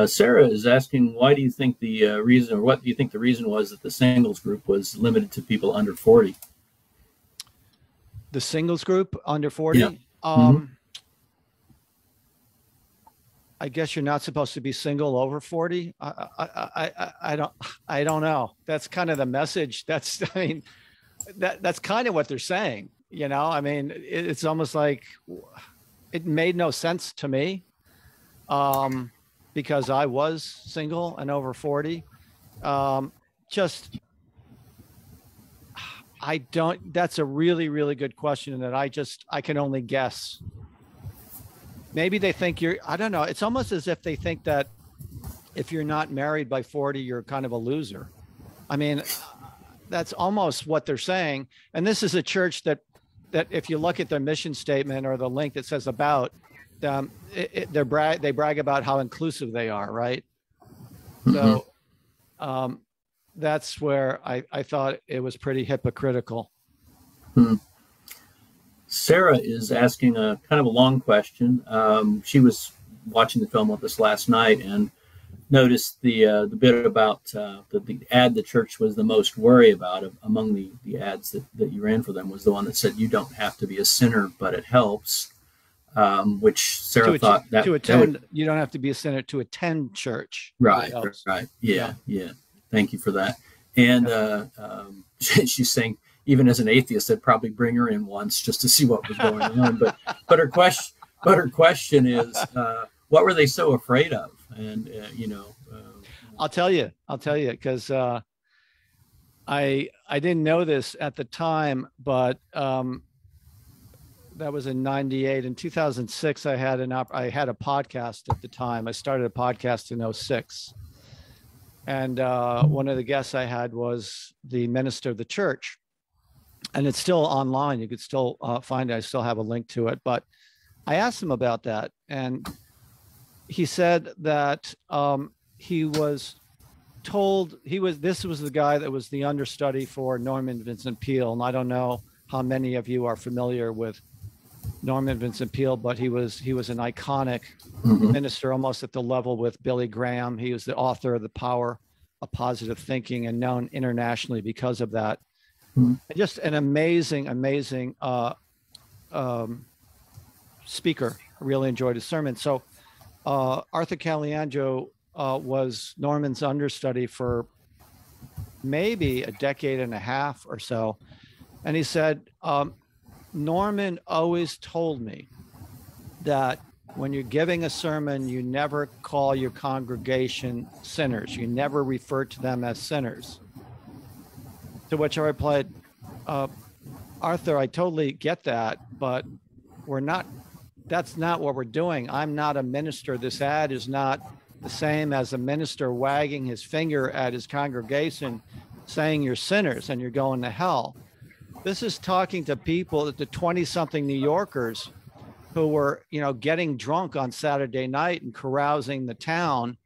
Sarah is asking, why do you think the reason, or what do you think the reason was that the singles group was limited to people under 40? The singles group under 40? Yeah. I guess you're not supposed to be single over 40. I don't know. That's kind of the message. That's kind of what they're saying. It's almost like it made no sense to me. Because I was single and over 40. That's a really, really good question that I can only guess. Maybe they think I don't know. It's almost as if they think that if you're not married by 40, you're kind of a loser. That's almost what they're saying. And this is a church that if you look at their mission statement or the link that says about, they brag about how inclusive they are, right? Mm-hmm. So that's where I thought it was pretty hypocritical. Hmm. Sarah is asking a kind of a long question. She was watching the film with us last night and noticed the bit about the ad the church was the most worried about among the ads that you ran for them was the one that said, "You don't have to be a sinner, but it helps," which Sarah thought that to attend. that would, you don't have to be a sinner to attend church. right. Yeah. Thank you for that. And she's saying, even as an atheist, I'd probably bring her in once just to see what was going on. But her question is, what were they so afraid of? And I'll tell you, because I didn't know this at the time, but that was in '98. In 2006, I had a podcast at the time. I started a podcast in 2006. And one of the guests I had was the minister of the church. And it's still online. You could still find it. I still have a link to it. But I asked him about that. And he said that he was told this was the guy that was the understudy for Norman Vincent Peale. And I don't know how many of you are familiar with Norman Vincent Peale, but he was an iconic minister, almost at the level with Billy Graham. He was the author of The Power of Positive Thinking and known internationally because of that. Just an amazing speaker. I really enjoyed his sermon. So Arthur Caliangio was Norman's understudy for maybe a decade and a half or so. And he said, Norman always told me that when you're giving a sermon, you never call your congregation sinners. You never refer to them as sinners. To which I replied, Arthur, I totally get that, but that's not what we're doing. I'm not a minister. This ad is not the same as a minister wagging his finger at his congregation saying you're sinners and you're going to hell. This is talking to people, the 20-something New Yorkers who were, getting drunk on Saturday night and carousing the town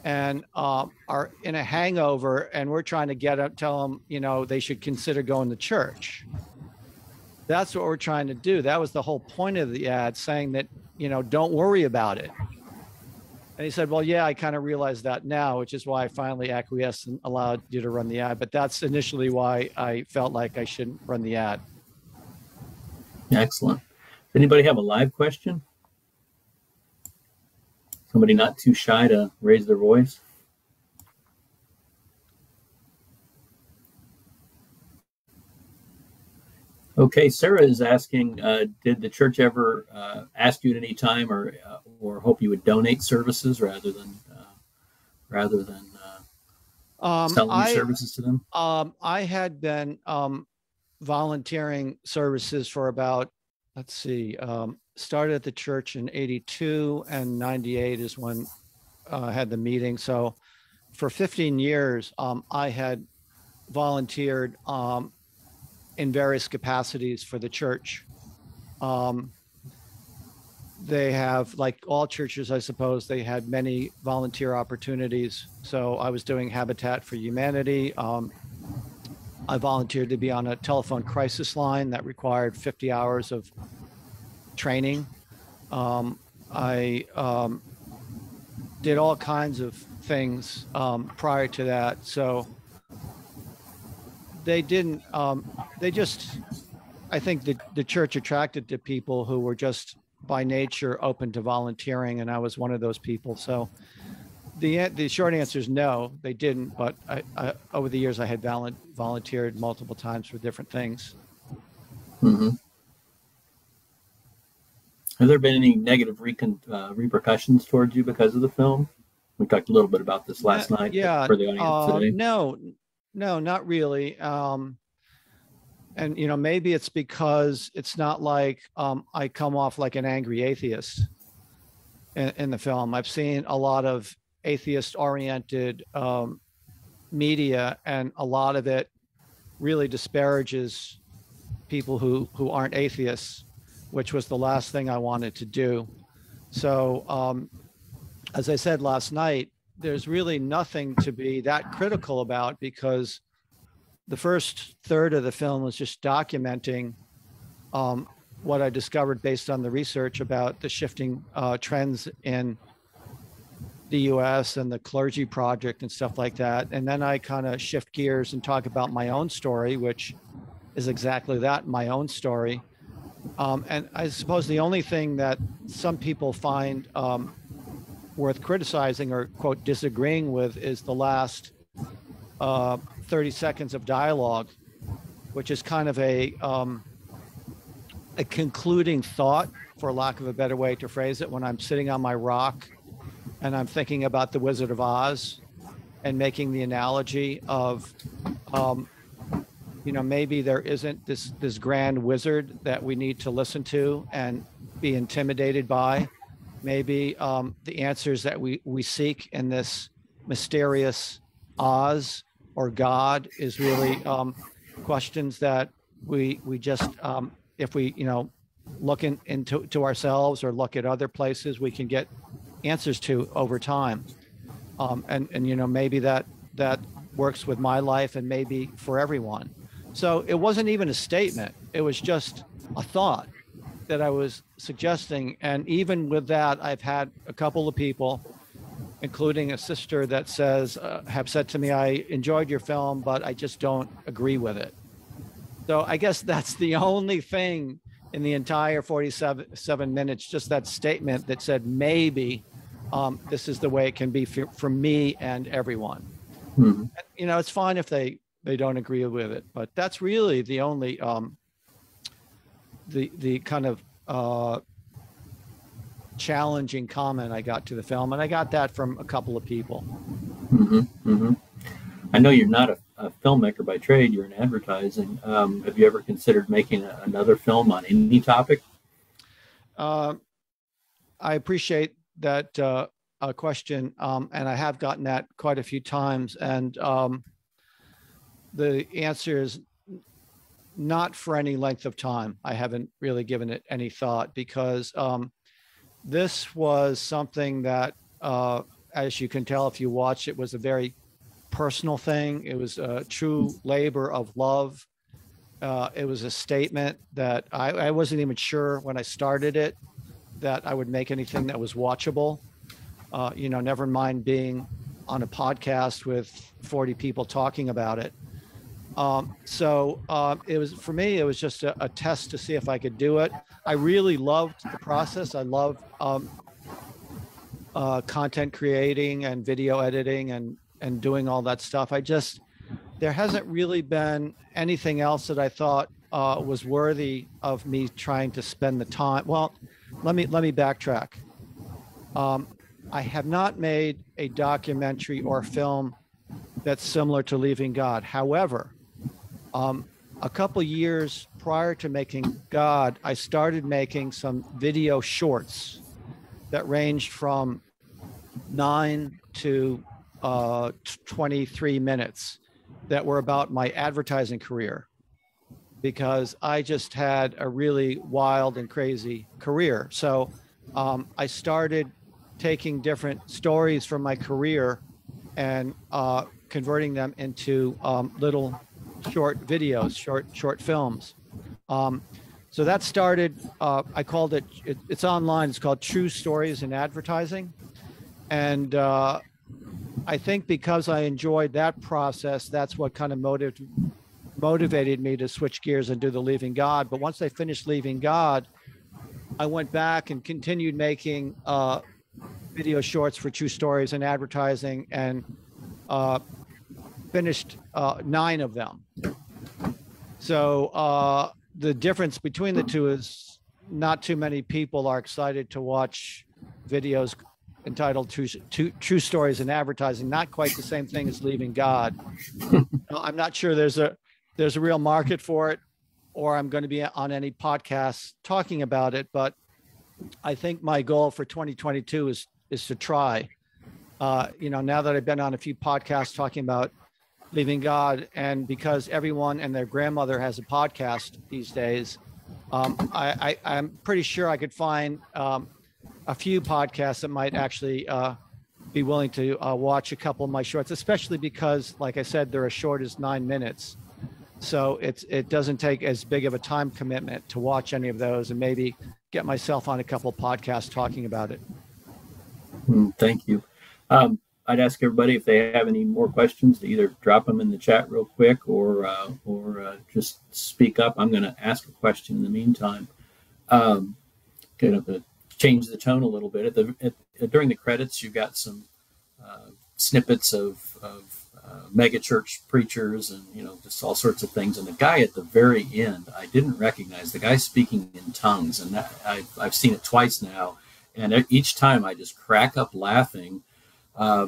and are in a hangover, and we're trying to tell them, they should consider going to church. That's what we're trying to do. That was the whole point of the ad, saying that, don't worry about it. And he said, well, yeah, I kind of realized that now, which is why I finally acquiesced and allowed you to run the ad. But that's initially why I felt like I shouldn't run the ad. Excellent. Does anybody have a live question? Somebody not too shy to raise their voice? Okay, Sarah is asking, did the church ever ask you at any time or hope you would donate services rather than selling your services to them? I had been volunteering services for about, started at the church in '82 and '98 is when I had the meeting. So for 15 years, I had volunteered in various capacities for the church. They have, like all churches, I suppose, they had many volunteer opportunities. So I was doing Habitat for Humanity. I volunteered to be on a telephone crisis line that required 50 hours of training. I did all kinds of things prior to that. So they didn't, I think the church attracted to people who were just by nature open to volunteering, and I was one of those people. So the short answer is no, they didn't. But I over the years, I had volunteered multiple times for different things. Mm-hmm. Have there been any negative repercussions towards you because of the film? We talked a little bit about this last night for the audience today. No, not really. And, maybe it's because it's not like I come off like an angry atheist in the film. I've seen a lot of atheist-oriented media, and a lot of it really disparages people who aren't atheists, which was the last thing I wanted to do. So, as I said last night, there's really nothing to be that critical about, because the first third of the film was just documenting what I discovered based on the research about the shifting trends in the US and the clergy project and stuff like that. And then I kind of shift gears and talk about my own story, which is exactly that, my own story. And I suppose the only thing that some people find worth criticizing or, quote, disagreeing with is the last 30 seconds of dialogue, which is kind of a concluding thought, for lack of a better way to phrase it, when I'm sitting on my rock and I'm thinking about the Wizard of Oz and making the analogy of, maybe there isn't this grand wizard that we need to listen to and be intimidated by. Maybe the answers that we seek in this mysterious Oz or God is really questions that we just, if we, look into ourselves or look at other places, we can get answers to over time. And maybe that works with my life and maybe for everyone. So it wasn't even a statement. It was just a thought that I was suggesting. And even with that, I've had a couple of people, including a sister, that have said to me, I enjoyed your film, but I just don't agree with it. So I guess that's the only thing in the entire 47 minutes, just that statement that said, maybe this is the way it can be for me and everyone. Mm-hmm. It's fine if they don't agree with it, but that's really the only the kind of challenging comment I got to the film, and I got that from a couple of people. Mm-hmm. Mm-hmm. I know you're not a filmmaker by trade; you're in advertising. Have you ever considered making another film on any topic? I appreciate that question, and I have gotten that quite a few times, and the answer is not for any length of time. I haven't really given it any thought, because this was something that, as you can tell if you watch it, was a very personal thing. It was a true labor of love. It was a statement that I wasn't even sure when I started it that I would make anything that was watchable. Never mind being on a podcast with 40 people talking about it. So it was, for me, it was just a test to see if I could do it. I really loved the process. I love content creating and video editing and doing all that stuff. There hasn't really been anything else that I thought was worthy of me trying to spend the time. Well, let me backtrack. I have not made a documentary or film that's similar to Leaving God. However, a couple years prior to making God, I started making some video shorts that ranged from 9 to 23 minutes that were about my advertising career, because I just had a really wild and crazy career. So I started taking different stories from my career and converting them into little short videos, short films. So that started, I called it's online, it's called True Stories in Advertising. And I think because I enjoyed that process, that's what kind of motivated me to switch gears and do the Leaving God. But once I finished Leaving God, I went back and continued making video shorts for True Stories in Advertising, and finished 9 of them. So the difference between the two is not too many people are excited to watch videos entitled True Stories in Advertising. Not quite the same thing as Leaving God. I'm not sure there's a real market for it, or I'm going to be on any podcasts talking about it. But I think my goal for 2022 is to try. Now that I've been on a few podcasts talking about Leaving God, and because everyone and their grandmother has a podcast these days, I'm pretty sure I could find a few podcasts that might actually be willing to watch a couple of my shorts, especially because, like I said, they're as short as 9 minutes. So it doesn't take as big of a time commitment to watch any of those, and maybe get myself on a couple podcasts talking about it. Thank you. I'd ask everybody if they have any more questions to either drop them in the chat real quick or just speak up. I'm going to ask a question in the meantime. Kind of change the tone a little bit. During the credits, you've got some snippets of mega church preachers and just all sorts of things. And the guy at the very end, I didn't recognize the guy speaking in tongues, and I've seen it twice now, and each time I just crack up laughing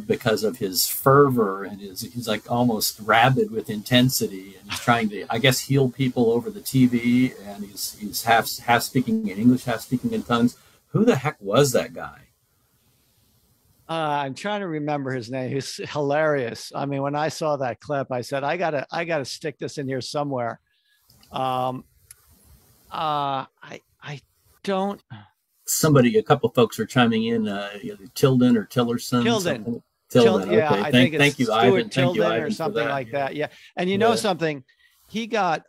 because of his fervor, and he's like almost rabid with intensity, and he's trying to, I guess, heal people over the TV, and he's half speaking in English, half speaking in tongues. Who the heck was that guy? I'm trying to remember his name. He's hilarious. I mean, when I saw that clip, I said, I gotta stick this in here somewhere. I don't. A couple of folks are chiming in. Tilden or Tillerson. Tilden. Yeah, okay. I think it's Stuart Ivan. Tilden or something like that. Yeah, and you know something, he got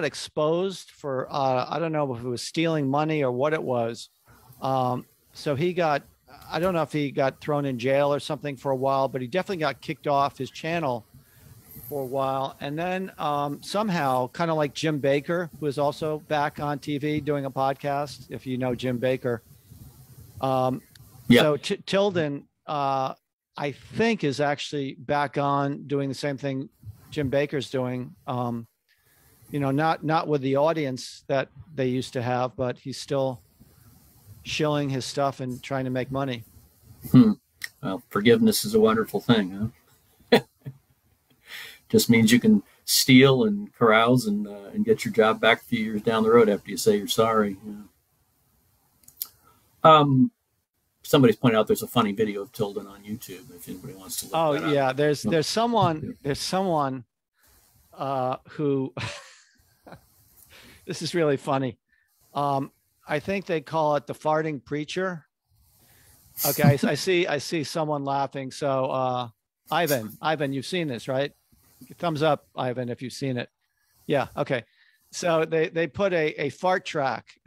exposed for I don't know if it was stealing money or what it was. So he got, I don't know if he got thrown in jail or something for a while, but he definitely got kicked off his channel for a while. And then somehow, kind of like Jim Baker, who is also back on TV doing a podcast, if you know Jim Baker. So Tilden, I think, is actually back on doing the same thing Jim Baker's doing. Not with the audience that they used to have, but he's still shilling his stuff and trying to make money. Well, forgiveness is a wonderful thing, huh? Just means you can steal and carouse and get your job back a few years down the road after you say you're sorry. Somebody's pointed out there's a funny video of Tilden on YouTube if anybody wants to look that up. Yeah, there's someone who this is really funny. I think they call it the farting preacher. Okay, I see someone laughing. So Ivan, you've seen this, right? Thumbs up, Ivan, if you've seen it. Yeah, okay. So they put a fart track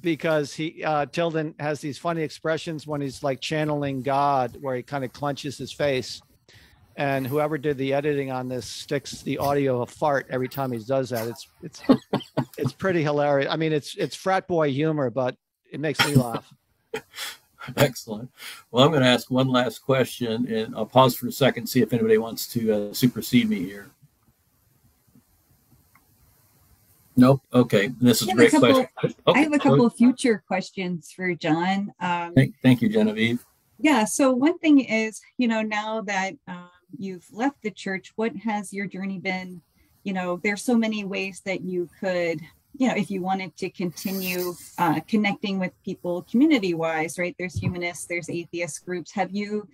because Tilden has these funny expressions when he's like channeling God, where he kind of clenches his face. And whoever did the editing on this sticks the audio of a fart every time he does that. It's pretty hilarious. I mean, it's frat boy humor, but it makes me laugh. Excellent. Well, I'm going to ask one last question, and I'll pause for a second, see if anybody wants to supersede me here. Nope. Okay. This is a great question. Okay. I have a couple of future questions for John. Thank you, Genevieve. Yeah. So one thing is, now that you've left the church, what has your journey been? There's so many ways that you could, if you wanted to continue connecting with people community-wise, right? There's humanists, there's atheist groups. Have you,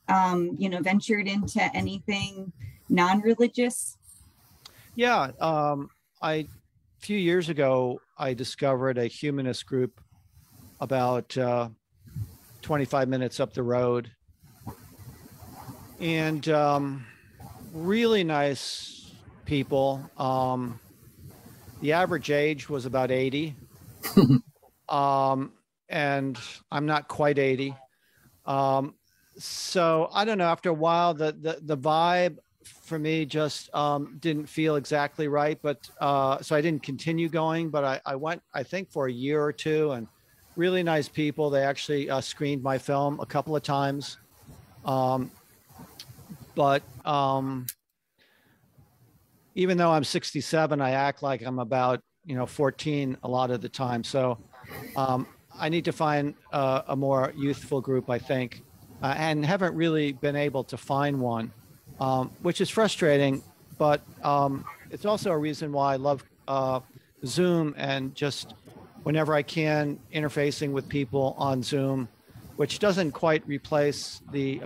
ventured into anything non-religious? Yeah. A few years ago, I discovered a humanist group about 25 minutes up the road. And really nice people. The average age was about 80. And I'm not quite 80. So I don't know, after a while, the vibe for me just didn't feel exactly right. But so I didn't continue going, but I went, I think, for a year or two, and really nice people. They actually screened my film a couple of times. But even though I'm 67, I act like I'm about 14 a lot of the time. So I need to find a more youthful group, I think, and haven't really been able to find one, which is frustrating. But it's also a reason why I love Zoom, and just whenever I can, interfacing with people on Zoom, which doesn't quite replace the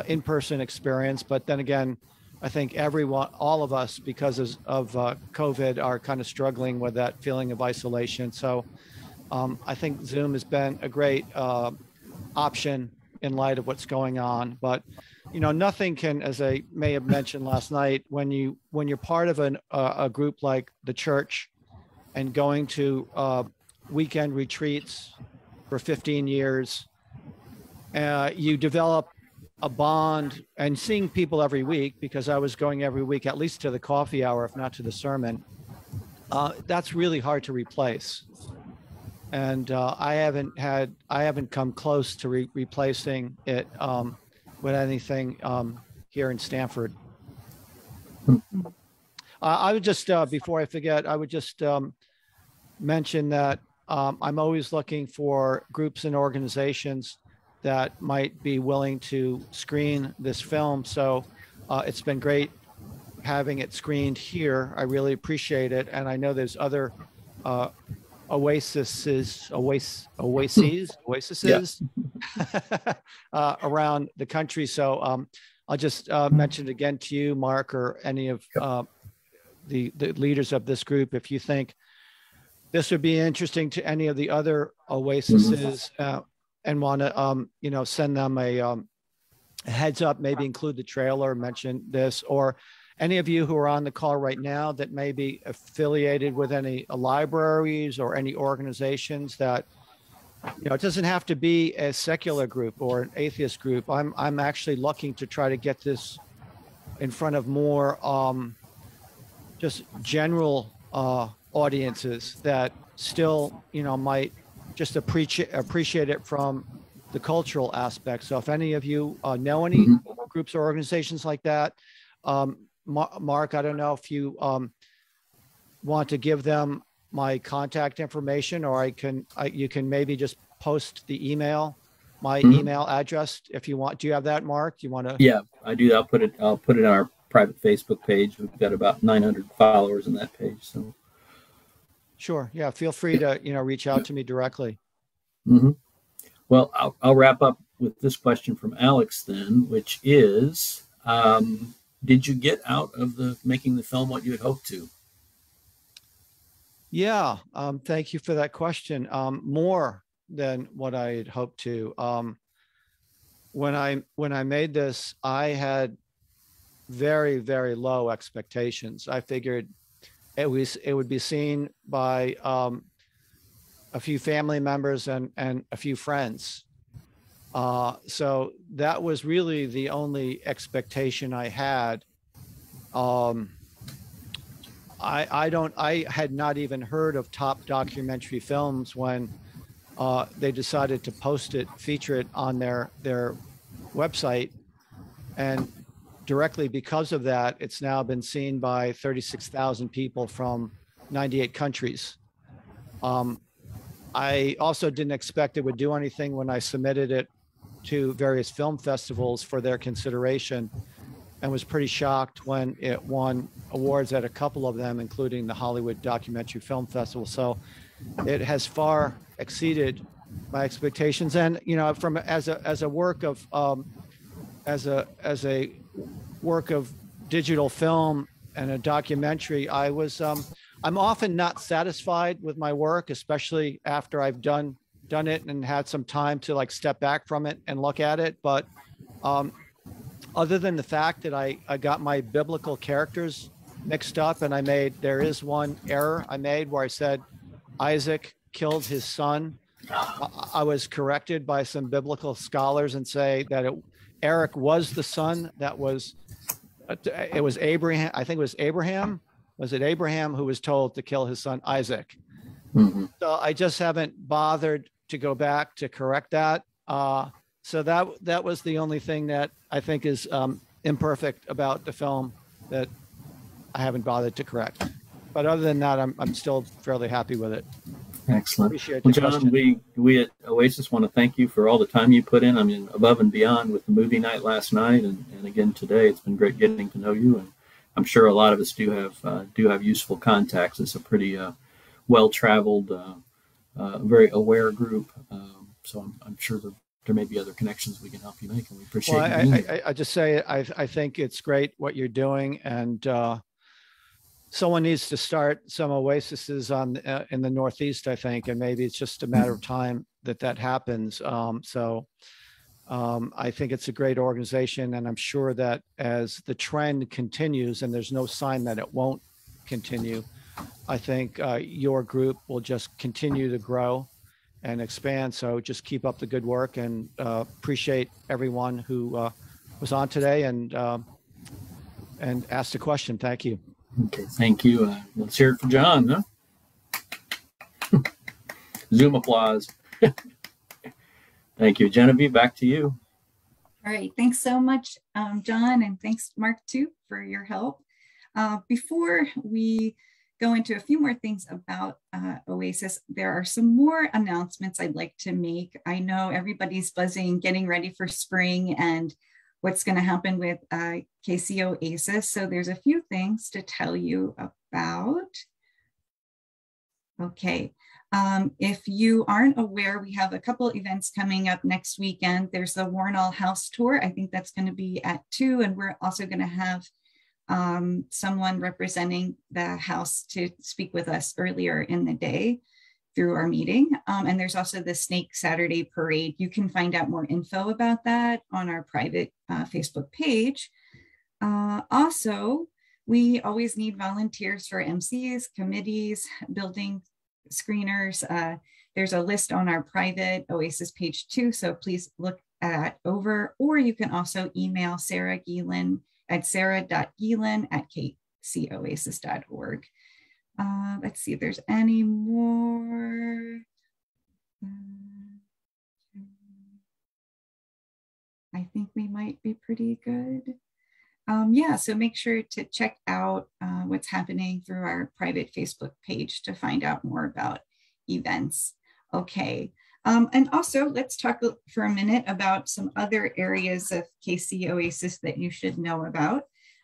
in-person experience. But then again, I think all of us, because of COVID, are kind of struggling with that feeling of isolation. So I think Zoom has been a great option in light of what's going on. But nothing can, as I may have mentioned last night, when you're part of a group like the church and going to weekend retreats for 15 years, you develop a bond, and seeing people every week, because I was going every week, at least to the coffee hour, if not to the sermon, that's really hard to replace. And I haven't come close to replacing it with anything here in Stanford. I would just, before I forget, I would just mention that I'm always looking for groups and organizations that might be willing to screen this film. So it's been great having it screened here. I really appreciate it. And I know there's other oases around the country. So I'll just mention it again to you, Mark, or any of the leaders of this group, if you think this would be interesting to any of the other oases, and want to, send them a heads up, maybe include the trailer, mention this, or any of you who are on the call right now that may be affiliated with any libraries or any organizations that, it doesn't have to be a secular group or an atheist group. I'm actually looking to try to get this in front of more just general audiences that still, might just appreciate it from the cultural aspect. So if any of you know any groups or organizations like that, Mark, I don't know if you want to give them my contact information, or you can maybe just post the email, my email address if you want. Do you have that, Mark? Do you want to? Yeah, I do. I'll put it on our private Facebook page. We've got about 900 followers on that page. So. Sure. Yeah. Feel free to, reach out to me directly. Well, I'll wrap up with this question from Alex then, which is, did you get out of making the film what you had hoped to? Yeah. Thank you for that question. More than what I had hoped to. When I made this, I had very, very low expectations. I figured it would be seen by a few family members and a few friends. So that was really the only expectation I had. I had not even heard of Top Documentary Films when they decided to feature it on their website. And directly because of that, it's now been seen by 36,000 people from 98 countries. I also didn't expect it would do anything when I submitted it to various film festivals for their consideration, and was pretty shocked when it won awards at a couple of them, including the Hollywood Documentary Film Festival. So it has far exceeded my expectations. And, as a work of work of digital film and a documentary, I'm often not satisfied with my work, especially after I've done it and had some time to step back from it and look at it. But other than the fact that I got my biblical characters mixed up, and there is one error I made where I said Isaac killed his son. I was corrected by some biblical scholars and say that Eric was the son. It was Abraham. I think it was Abraham. Was it Abraham who was told to kill his son Isaac? So I just haven't bothered to go back to correct that. So that was the only thing that I think is imperfect about the film that I haven't bothered to correct. But other than that, I'm still fairly happy with it. Excellent. Well, John, we at Oasis want to thank you for all the time you put in. I mean, above and beyond with the movie night last night, and again today. It's been great getting to know you, and I'm sure a lot of us do have useful contacts. It's a pretty well-traveled, very aware group. So I'm sure there may be other connections we can help you make, and we appreciate you. I just say I think it's great what you're doing, and someone needs to start some oases on in the Northeast, I think, and maybe it's just a matter of time that happens. I think it's a great organization, and I'm sure that as the trend continues, and there's no sign that it won't continue, I think your group will just continue to grow and expand. So just keep up the good work, and appreciate everyone who was on today and asked a question. Thank you. Okay, thank you. Let's hear it for John, huh? Zoom applause. Thank you. Genevieve, back to you. All right, thanks so much, John, and thanks, Mark, too, for your help. Before we go into a few more things about Oasis, there are some more announcements I'd like to make. I know everybody's buzzing, getting ready for spring and what's going to happen with KC Oasis. So there's a few things to tell you about. Okay. If you aren't aware, we have a couple events coming up next weekend. There's the Warnall House Tour. I think that's going to be at 2, and we're also going to have someone representing the house to speak with us earlier in the day through our meeting. And there's also the Snake Saturday Parade. You can find out more info about that on our private Facebook page. Also, we always need volunteers for MCs, committees, building screeners. There's a list on our private Oasis page too, so please look that over, or you can also email Sarah Gielen at sarah.gielen@kcoasis.org. Let's see if there's any more. I think we might be pretty good. Yeah, so make sure to check out what's happening through our private Facebook page to find out more about events. Okay, and also let's talk for a minute about some other areas of KC Oasis that you should know about.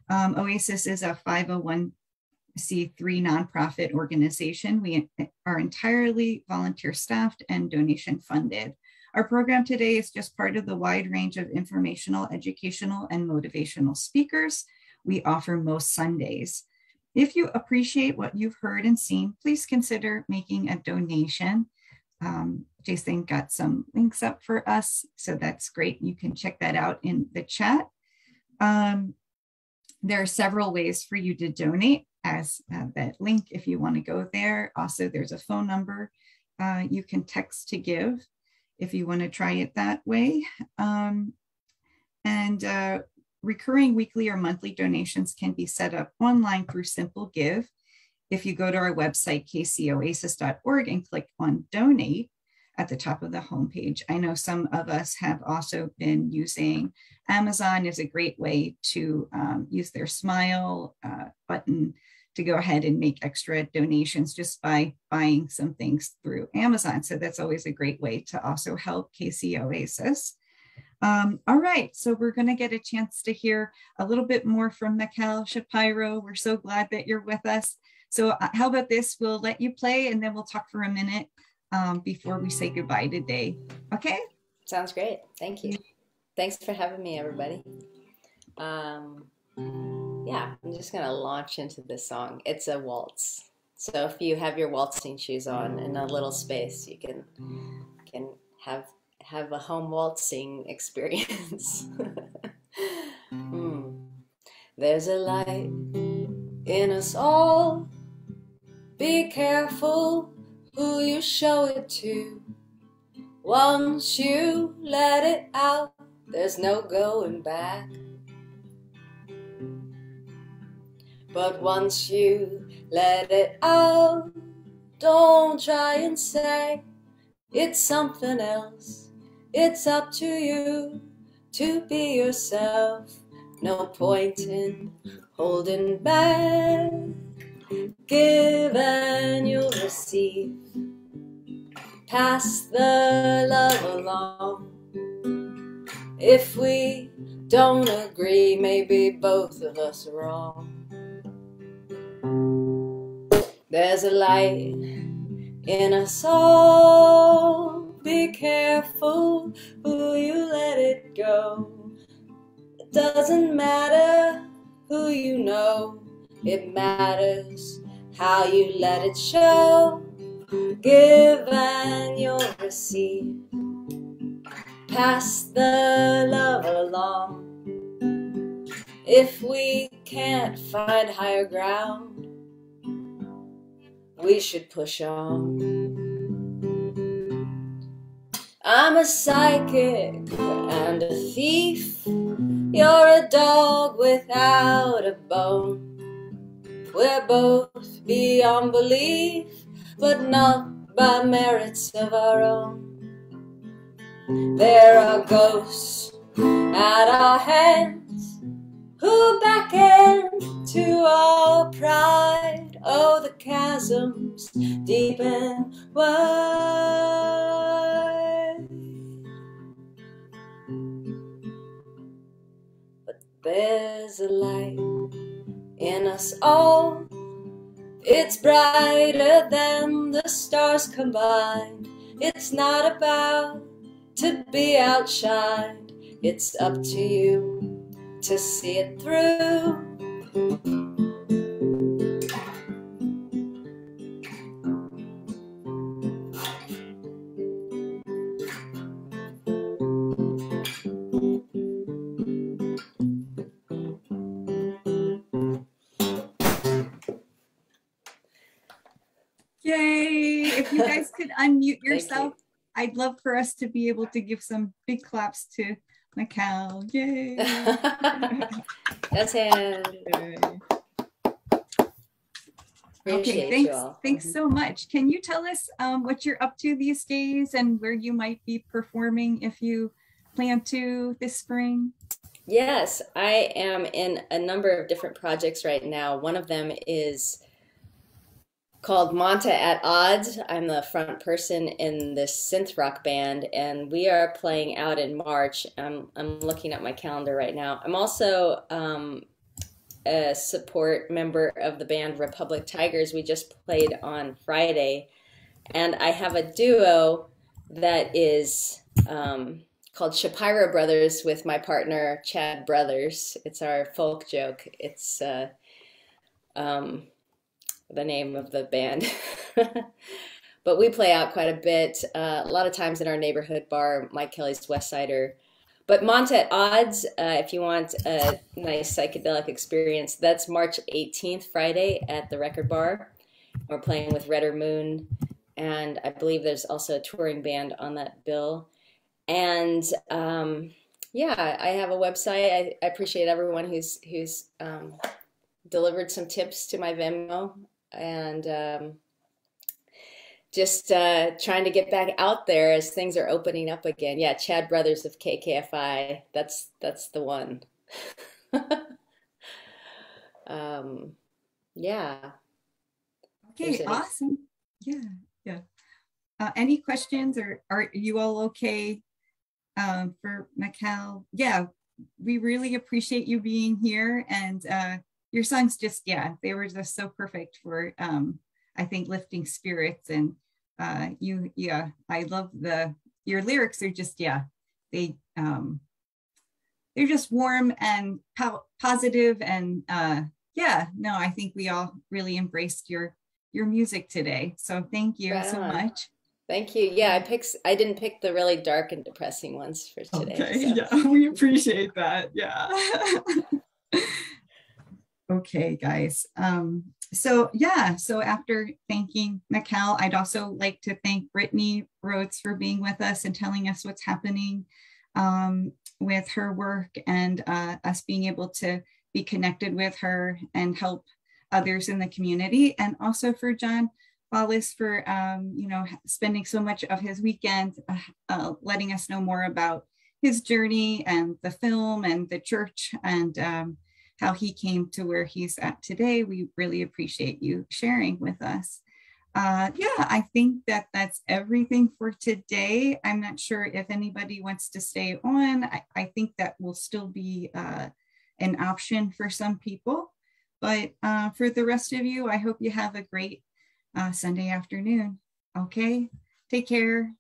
Oasis is a 501c3 nonprofit organization. We are entirely volunteer staffed and donation funded. Our program today is just part of the wide range of informational, educational, and motivational speakers we offer most Sundays. If you appreciate what you've heard and seen, please consider making a donation. Jason got some links up for us, so that's great. You can check that out in the chat. There are several ways for you to donate, as that link if you want to go there. Also, there's a phone number you can text to give if you want to try it that way. Recurring weekly or monthly donations can be set up online through Simple Give. If you go to our website, kcoasis.org, and click on Donate at the top of the homepage. I know some of us have also been using Amazon as a great way to use their Smile button to go ahead and make extra donations just by buying some things through Amazon. So that's always a great way to also help KC Oasis. All right, so we're going to get a chance to hear a little bit more from Mikhail Shapiro. We're so glad that you're with us. So how about this? We'll let you play and then we'll talk for a minute before we say goodbye today. Okay? Sounds great. Thank you. Thanks for having me, everybody. Yeah, I'm just going to launch into this song. It's a waltz. So if you have your waltzing shoes on in a little space, you can have a home waltzing experience. There's a light in us all. Be careful who you show it to. Once you let it out, there's no going back. But once you let it out, don't try and say it's something else. It's up to you to be yourself. No point in holding back. Give and you'll receive. Pass the love along. If we don't agree, maybe both of us are wrong. There's a light in us all. Be careful who you let it go. It doesn't matter who you know. It matters how you let it show. Give and you'll receive. Pass the love along. If we can't find higher ground, we should push on. I'm a psychic and a thief. You're a dog without a bone. We're both beyond belief, but not by merits of our own. There are ghosts at our hands who beckon to our pride. Oh, the chasms deep and wide. But there's a light in us all. It's brighter than the stars combined. It's not about to be outshined. It's up to you to see it through. Yay! If you guys could unmute yourself, I'd love for us to be able to give some big claps to Mikal. Yay! That's it. Okay, thanks so much. Can you tell us what you're up to these days and where you might be performing if you plan to this spring? Yes, I am in a number of different projects right now. One of them is called Monta at Odds. I'm the front person in this synth rock band, and we are playing out in March. I'm looking at my calendar right now. I'm also a support member of the band Republic Tigers. We just played on Friday, and I have a duo that is called Shapiro Brothers with my partner Chad Brothers. It's our folk joke. It's the name of the band. But we play out quite a bit, a lot of times in our neighborhood bar, Mike Kelly's West Sider. But Monta at Odds, if you want a nice psychedelic experience, that's March 18th, Friday at the Record Bar. We're playing with Redder Moon, and I believe there's also a touring band on that bill. And yeah, I have a website. I appreciate everyone who's delivered some tips to my Venmo, and just trying to get back out there as things are opening up again. Yeah, Chad Brothers of KKFI. That's the one. Yeah. Okay, awesome. Yeah. Any questions, or are you all okay for Mikal? Yeah, we really appreciate you being here, and your songs just, yeah, they were just so perfect for I think lifting spirits, and I love your lyrics are just, yeah, they're just warm and positive, and yeah, no, I think we all really embraced your music today. So thank you so much. Thank you. Yeah, I didn't pick the really dark and depressing ones for today. Okay, so. Yeah, we appreciate that. Yeah. Okay, guys. So after thanking Mikal, I'd also like to thank Brittani Rhoades for being with us and telling us what's happening with her work, and us being able to be connected with her and help others in the community, and also for John Follis for spending so much of his weekend letting us know more about his journey and the film and the church, and how he came to where he's at today. We really appreciate you sharing with us. Yeah, I think that's everything for today. I'm not sure if anybody wants to stay on. I think that will still be an option for some people, but for the rest of you, I hope you have a great Sunday afternoon. Okay, take care.